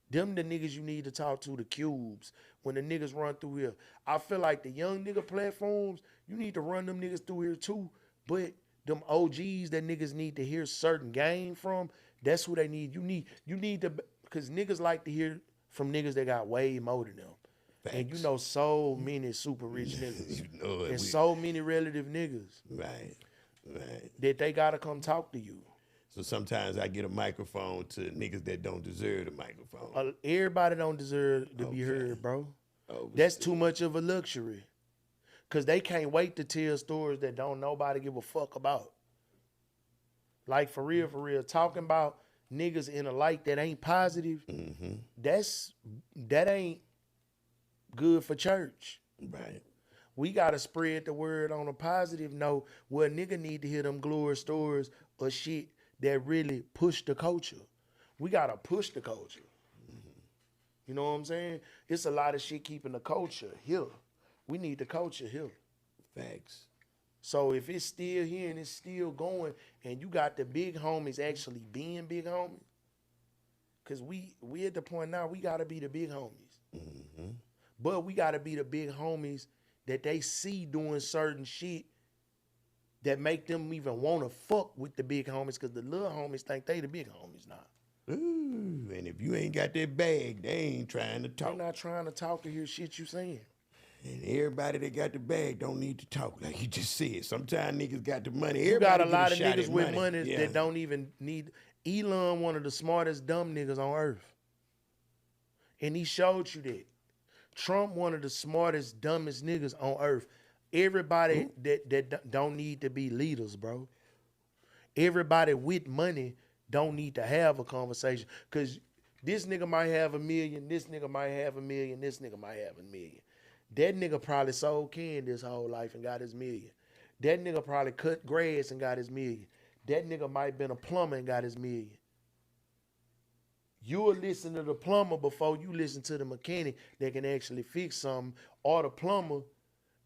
Them the niggas you need to talk to, the cubes, when the niggas run through here. I feel like the young nigga platforms, you need to run them niggas through here too, but them OGs that niggas need to hear certain game from, that's who they need. You need to, because niggas like to hear from niggas that got way more than them. And you Facts. know so many super rich niggas. You know it. And so many relative niggas Right. Right. that they gotta come talk to you. So sometimes I get a microphone to niggas that don't deserve the microphone. Everybody don't deserve to be heard, bro. That's too much of a luxury. Cause they can't wait to tell stories that don't nobody give a fuck about. Like for real, talking about niggas in a light that ain't positive, that ain't good for church. Right. We gotta spread the word on a positive note where nigga need to hear them glory stories or shit that really push the culture. We gotta push the culture. You know what I'm saying? It's a lot of shit keeping the culture here. We need the culture here. Facts. So if it's still here and it's still going, and you got the big homies actually being big homies, because we at the point now we gotta be the big homies. But we gotta be the big homies that they see doing certain shit that make them even wanna fuck with the big homies, because the little homies think they the big homies now. Ooh, and if you ain't got that bag, they ain't trying to talk. They're not trying to talk to hear shit you saying. And everybody that got the bag don't need to talk, like you just said. Sometimes niggas got the money. You Everybody got a get lot of shot niggas at with money that don't even need. Elon, one of the smartest dumb niggas on earth. And he showed you that. Trump, one of the smartest, dumbest niggas on earth. Everybody that don't need to be leaders, bro. Everybody with money don't need to have a conversation. Because this nigga might have $1 million, this nigga might have $1 million, this nigga might have $1 million. That nigga probably sold can this whole life and got his $1 million. That nigga probably cut grass and got his $1 million. That nigga might have been a plumber and got his $1 million. You'll listen to the plumber before you listen to the mechanic that can actually fix something, or the plumber.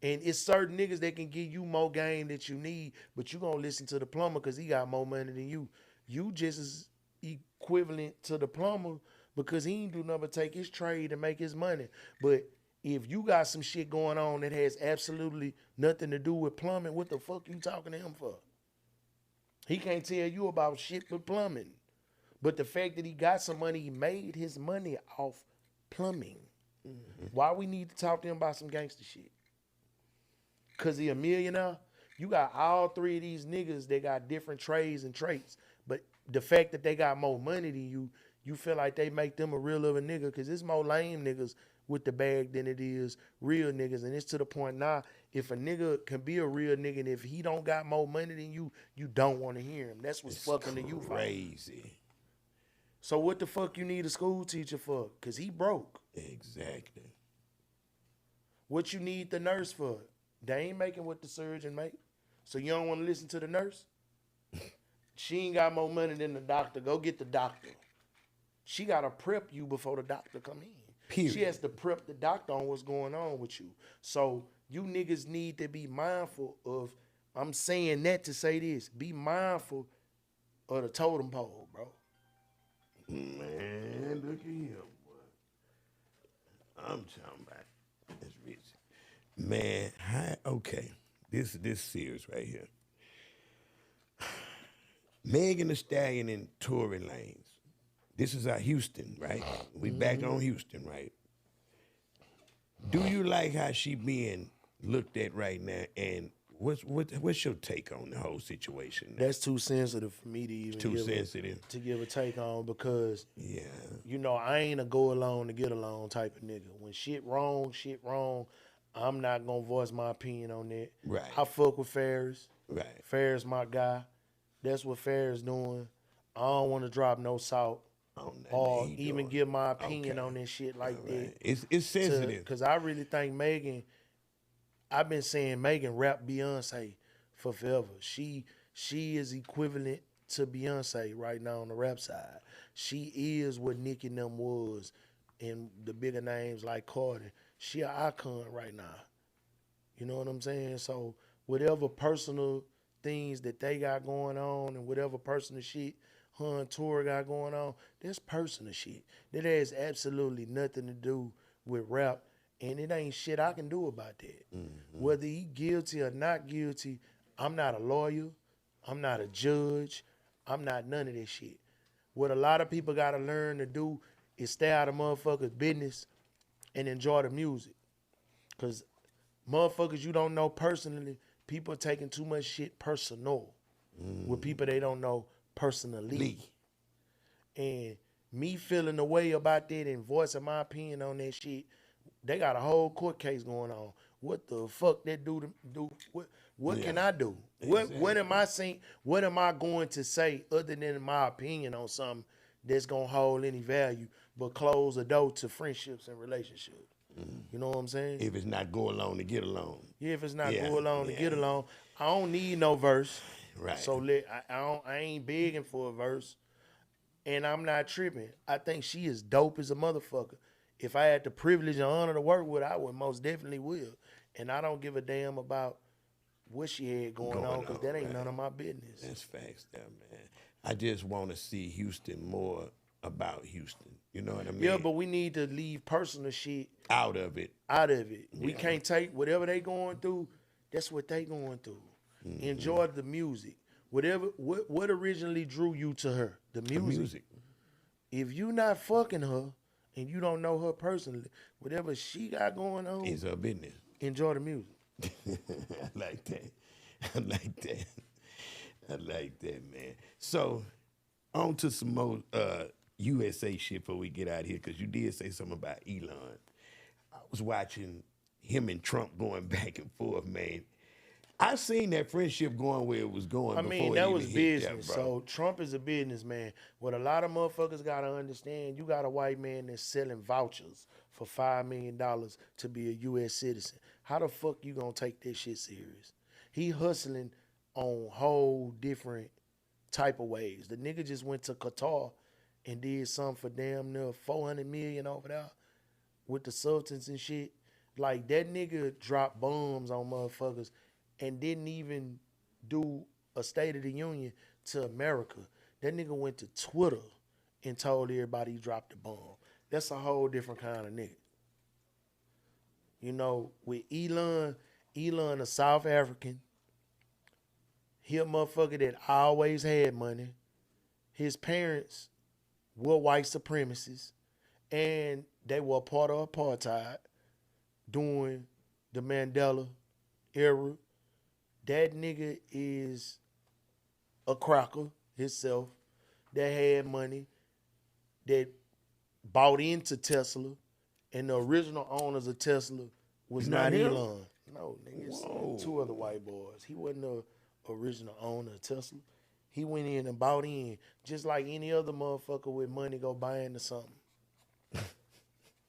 And it's certain niggas that can give you more game that you need, but you gonna listen to the plumber because he got more money than you. You just as equivalent to the plumber because he ain't do nothing but take his trade and make his money. But if you got some shit going on that has absolutely nothing to do with plumbing, what the fuck you talking to him for? He can't tell you about shit but plumbing. But the fact that he got some money, he made his money off plumbing. Why we need to talk to him about some gangster shit? Because he a millionaire? You got all three of these niggas that got different trades and traits. But the fact that they got more money than you, you feel like they make them a real of a nigga, because it's more lame niggas with the bag than it is real niggas. And it's to the point now, if a nigga can be a real nigga and if he don't got more money than you, you don't want to hear him. That's what's fucking the youth. Crazy. So what the fuck you need a school teacher for? Because he broke. Exactly. What you need the nurse for? They ain't making what the surgeon make. So you don't want to listen to the nurse? She ain't got more money than the doctor. Go get the doctor. She got to prep you before the doctor come in. Period. She has to prep the doctor on what's going on with you. So you niggas need to be mindful of, I'm saying that to say this, be mindful of the totem pole, bro. Man, look at him, boy. I'm talking about this rich. Man, okay. This serious right here. Megan Thee Stallion in Tory Lanez. This is our Houston, right? We back on Houston, right? Do you like how she being looked at right now? And what's your take on the whole situation now? That's too sensitive for me to even give a take on, because you know, I ain't a go along to get along type of nigga. When shit wrong, I'm not gonna voice my opinion on that. Right. I fuck with Ferris. Right. Ferris my guy. That's what Ferris doing. I don't want to drop no salt or even give my opinion on that shit like that. It's sensitive. Because I really think Megan, I've been saying Megan rap Beyonce for forever. She is equivalent to Beyonce right now on the rap side. She is what Nicki and them was, and the bigger names like Cardi. She an icon right now. You know what I'm saying? So whatever personal things that they got going on and whatever personal shit her and Tori got going on, that's personal shit. That has absolutely nothing to do with rap, and it ain't shit I can do about that. Whether he guilty or not guilty, I'm not a lawyer. I'm not a judge. I'm not none of this shit. What a lot of people got to learn to do is stay out of motherfuckers' business and enjoy the music. Because motherfuckers you don't know personally, people are taking too much shit personal with people they don't know personally. And me feeling the way about that and voicing my opinion on that shit, they got a whole court case going on. What the fuck that do? What can I do? Exactly. What am I saying? What am I going to say other than my opinion on something that's gonna hold any value, but close the door to friendships and relationships? You know what I'm saying? If it's not go along to get along. Yeah, if it's not Yeah, go along to yeah. get along, I don't need no verse. Right. So I ain't begging for a verse, and I'm not tripping. I think she is dope as a motherfucker. If I had the privilege and honor to work with her, I would most definitely will. And I don't give a damn about what she had going on because that ain't none of my business. That's facts there, man. I just want to see Houston more about Houston. You know what I mean? Yeah, but we need to leave personal shit out of it. We can't take whatever they going through. That's what they going through. Enjoy the music. What originally drew you to her? The music. If you not fucking her and you don't know her personally, whatever she got going on is her business. Enjoy the music. I like that. I like that. I like that, man. So, on to some more USA shit before we get out of here, because you did say something about Elon. I was watching him and Trump going back and forth, man. I seen that friendship going where it was going. I mean, that was business. So Trump is a businessman. What a lot of motherfuckers gotta understand, you got a white man that's selling vouchers for $5 million to be a U.S. citizen. How the fuck you gonna take this shit serious? He hustling on whole different type of ways. The nigga just went to Qatar and did something for damn near $400 million over there with the substance and shit. Like, that nigga dropped bombs on motherfuckers and didn't even do a State of the Union to America. That nigga went to Twitter and told everybody he dropped the bomb. That's a whole different kind of nigga. You know, with Elon a South African. He a motherfucker that always had money. His parents were white supremacists, and they were a part of apartheid during the Mandela era. That nigga is a cracker himself that had money, that bought into Tesla, and the original owners of Tesla was not Elon. No, nigga, it's two other white boys. He wasn't the original owner of Tesla. He went in and bought in, just like any other motherfucker with money go buy into something.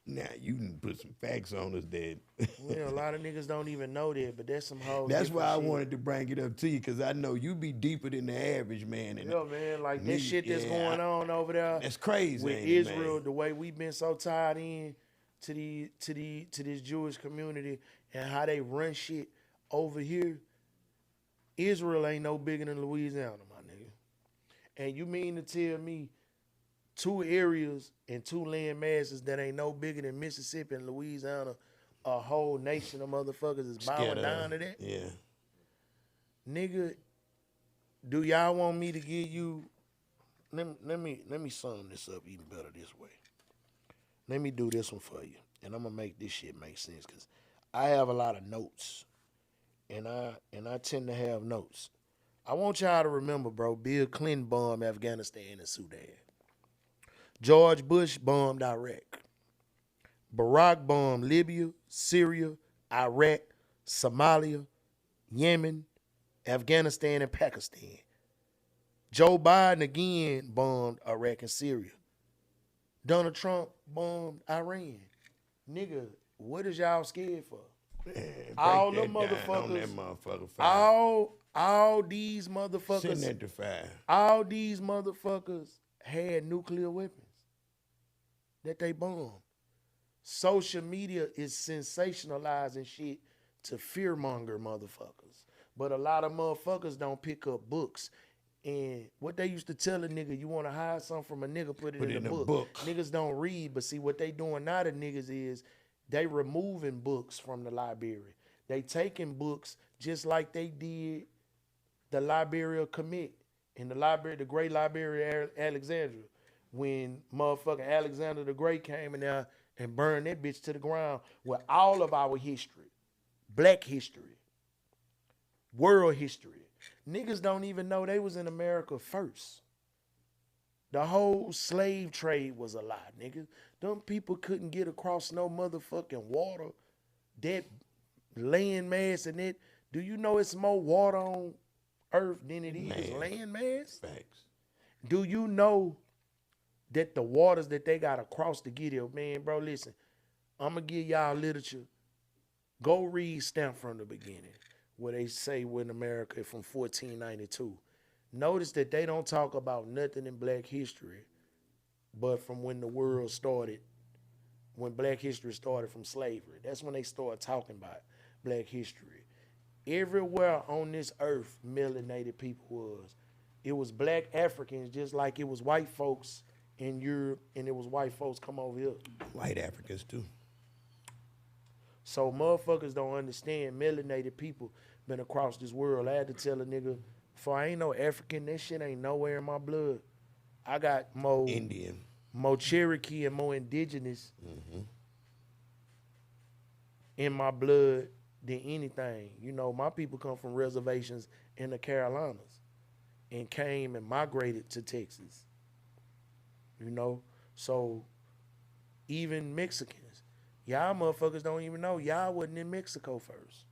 Now, you can put some facts on us, Dad. Well, a lot of niggas don't even know that, but that's some whole That's why I shit. wanted to bring it up to you, because I know you be deeper than the average man. And yeah, man, like that shit that's going on over there. That's crazy. With Israel, man. The way we've been so tied in to this Jewish community and how they run shit over here. Israel ain't no bigger than Louisiana, my nigga. And you mean to tell me two areas and two land masses that ain't no bigger than Mississippi and Louisiana, a whole nation of motherfuckers is bowing down to that? Yeah. Nigga, do y'all want me to give you, let me sum this up even better this way. Let me do this one for you. And I'm gonna make this shit make sense, because I have a lot of notes. And I tend to have notes. I want y'all to remember, bro, Bill Clinton bombed Afghanistan and Sudan. George Bush bombed Iraq. Barack bombed Libya, Syria, Iraq, Somalia, Yemen, Afghanistan, and Pakistan. Joe Biden again bombed Iraq and Syria. Donald Trump bombed Iran. Nigga, what is y'all scared for? Man, all the motherfuckers, all these motherfuckers, sitting at the fire. All these motherfuckers had nuclear weapons that they bombed. Social media is sensationalizing shit to fearmonger motherfuckers. But a lot of motherfuckers don't pick up books. And what they used to tell a nigga, you want to hide something from a nigga, put it in a book. Niggas don't read, but see what they doing now to niggas is they removing books from the library. They taking books just like they did the Library of Kemet in the library, the Great Library of Alexandria. When motherfucking Alexander the Great came in there and burn that bitch to the ground with all of our history, black history, world history. Niggas don't even know they was in America first. The whole slave trade was a lie, nigga. Them people couldn't get across no motherfucking water. That land mass and that. Do you know it's more water on earth than it is land mass? Facts. Do you know that the waters that they got across to get here, man, bro, listen, I'm going to give y'all literature. Go read Stamp from the Beginning, where they say we're in America from 1492. Notice that they don't talk about nothing in black history, but from when the world started, when black history started from slavery. That's when they started talking about black history. Everywhere on this earth, melanated people was. It was black Africans just like it was white folks in Europe and it was white folks come over here. White Africans too. So motherfuckers don't understand melanated people been across this world. I had to tell a nigga, for I ain't no African, that shit ain't nowhere in my blood. I got more Indian, more Cherokee and more indigenous in my blood than anything. You know, my people come from reservations in the Carolinas and came and migrated to Texas. You know, so even Mexicans, y'all motherfuckers don't even know y'all wasn't in Mexico first.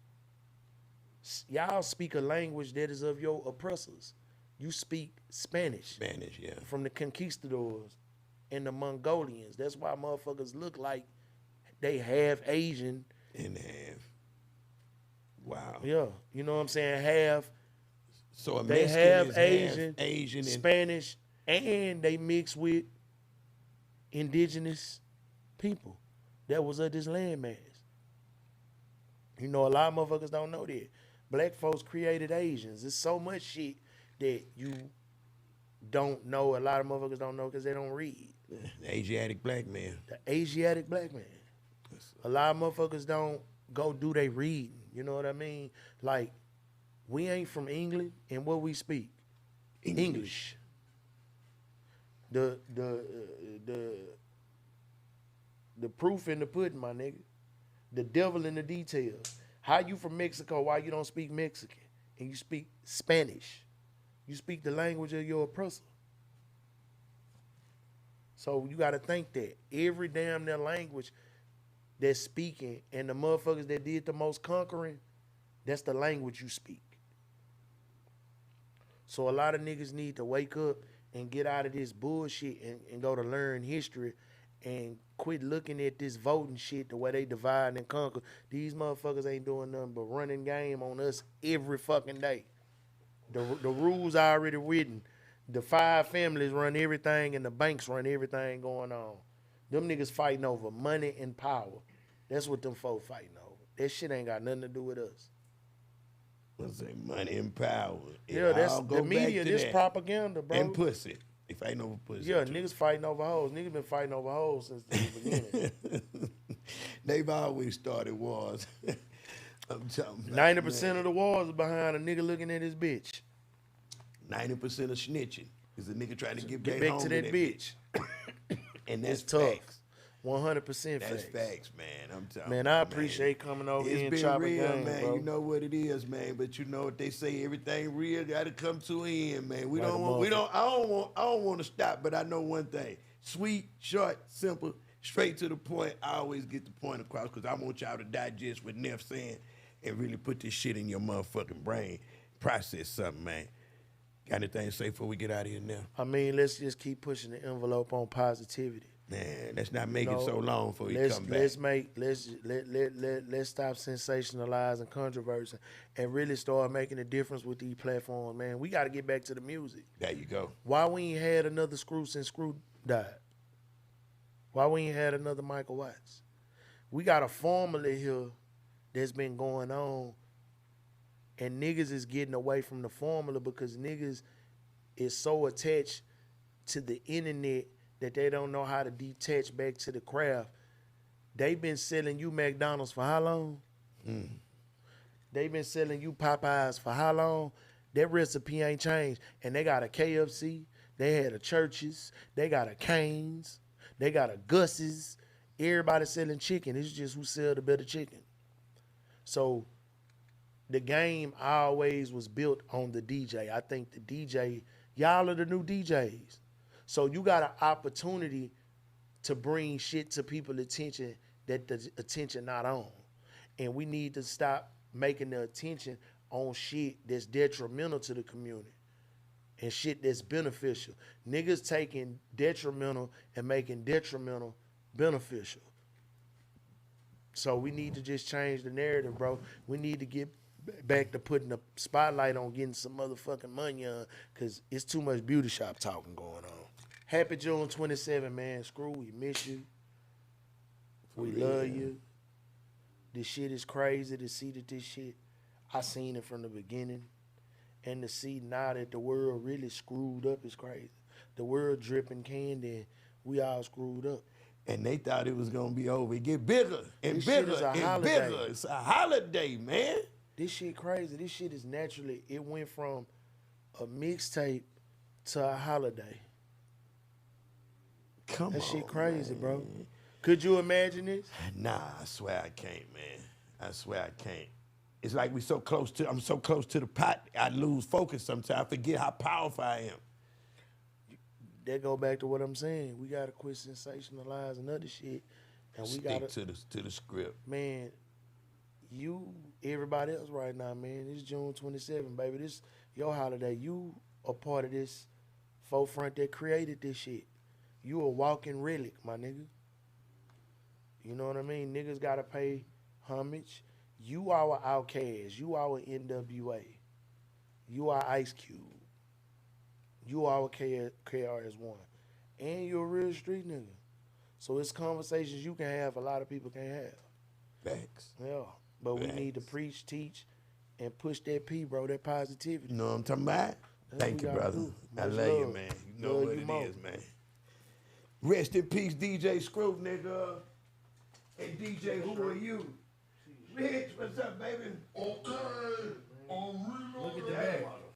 Y'all speak a language that is of your oppressors. You speak Spanish. Spanish, yeah. From the conquistadors and the Mongolians. That's why motherfuckers look like they half Asian. And half. Wow. Yeah, you know what I'm saying? Half. So a they Mexican have is Asian, half Asian and Spanish, and they mix with indigenous people that was of this landmass. You know, a lot of motherfuckers don't know that. Black folks created Asians. There's so much shit that you don't know. A lot of motherfuckers don't know because they don't read. the Asiatic black man. The Asiatic black man. A lot of motherfuckers don't go do they reading. You know what I mean? Like, we ain't from England, and what we speak? English. The proof in the pudding, my nigga. The devil in the details. How you from Mexico? Why you don't speak Mexican? And you speak Spanish. You speak the language of your oppressor. So you got to think that every damn their language that's speaking and the motherfuckers that did the most conquering, that's the language you speak. So a lot of niggas need to wake up and get out of this bullshit and go to learn history and quit looking at this voting shit the way they divide and conquer. These motherfuckers ain't doing nothing but running game on us every fucking day. The rules are already written. The 5 families run everything and the banks run everything going on. Them niggas fighting over money and power. That's what them folks fighting over. That shit ain't got nothing to do with us. Let's say money and power. Yeah, that's the media, this propaganda, bro. And pussy. They fighting over pussy. Yeah, niggas fighting over hoes. Niggas been fighting over hoes since the beginning. They've always started wars. I'm talking 90% of the wars is behind a nigga looking at his bitch. 90% of snitching is a nigga trying to get Get back back home to that bitch. And that's It's tough. facts. 100% facts. That's facts, man. I'm telling Man, I appreciate coming over here and It's been chopping real, game, man. bro. You know what it is, man. But you know what they say, everything real gotta come to an end, man. Like I don't want to stop, but I know one thing. Sweet, short, simple, straight to the point. I always get the point across because I want y'all to digest what Neff saying and really put this shit in your motherfucking brain. Process something, man. Got anything to say before we get out of here now? I mean, let's just keep pushing the envelope on positivity. Man, let's not make it so long before you come back. Let's stop sensationalizing controversy and really start making a difference with these platforms, man. We got to get back to the music. There you go. Why we ain't had another Screw since Screw died? Why we ain't had another Michael Watts? We got a formula here that's been going on, and niggas is getting away from the formula because niggas is so attached to the internet that they don't know how to detach back to the craft. They been selling you McDonald's for how long? They been selling you Popeyes for how long? That recipe ain't changed. And they got a KFC, they had a Church's, they got a Cane's, they got a Gus's, Everybody selling chicken. It's just who sell the better chicken. So the game always was built on the DJ. I think the DJ, y'all are the new DJs. So you got an opportunity to bring shit to people's attention that the attention not on. And we need to stop making the attention on shit that's detrimental to the community and shit that's beneficial. Niggas taking detrimental and making detrimental beneficial. So we need to just change the narrative, bro. We need to get back to putting the spotlight on getting some motherfucking money on, because it's too much beauty shop talking going on. Happy June 27, man. Screw, we miss you. We love you. This shit is crazy to see that this shit, I seen it from the beginning. And to see now that the world really screwed up is crazy. The world dripping candy and we all screwed up. And they thought it was gonna be over. It get bigger and This shit bigger is a and holiday. bigger. It's a holiday, man. This shit crazy. This shit is naturally, it went from a mixtape to a holiday. Come on, That shit crazy, man. bro. Could you imagine this? Nah, I swear I can't, man. I swear I can't. It's like I'm so close to the pot, I lose focus sometimes. I forget how powerful I am. That go back to what I'm saying. We gotta quit sensationalizing other shit. And we gotta Stick to the script. man, you, everybody else right now, man, it's June 27, baby. This your holiday. You a part of this forefront that created this shit. You a walking relic, my nigga. You know what I mean? Niggas gotta pay homage. You our Outkast. You our NWA. You our Ice Cube. You our KRS-One. And you're a real street nigga. So it's conversations you can have, a lot of people can't have. Facts. Yeah. But we need to preach, teach, and push that P, bro, that positivity. You know what I'm talking about? That's Thank you, what we gotta brother. do. I Much love you, love. man. You know Love what you it more. is, man. Rest in peace, DJ Screw, nigga. And DJ, who are you? Rich, what's up, baby? Okay. On real. Look at the back.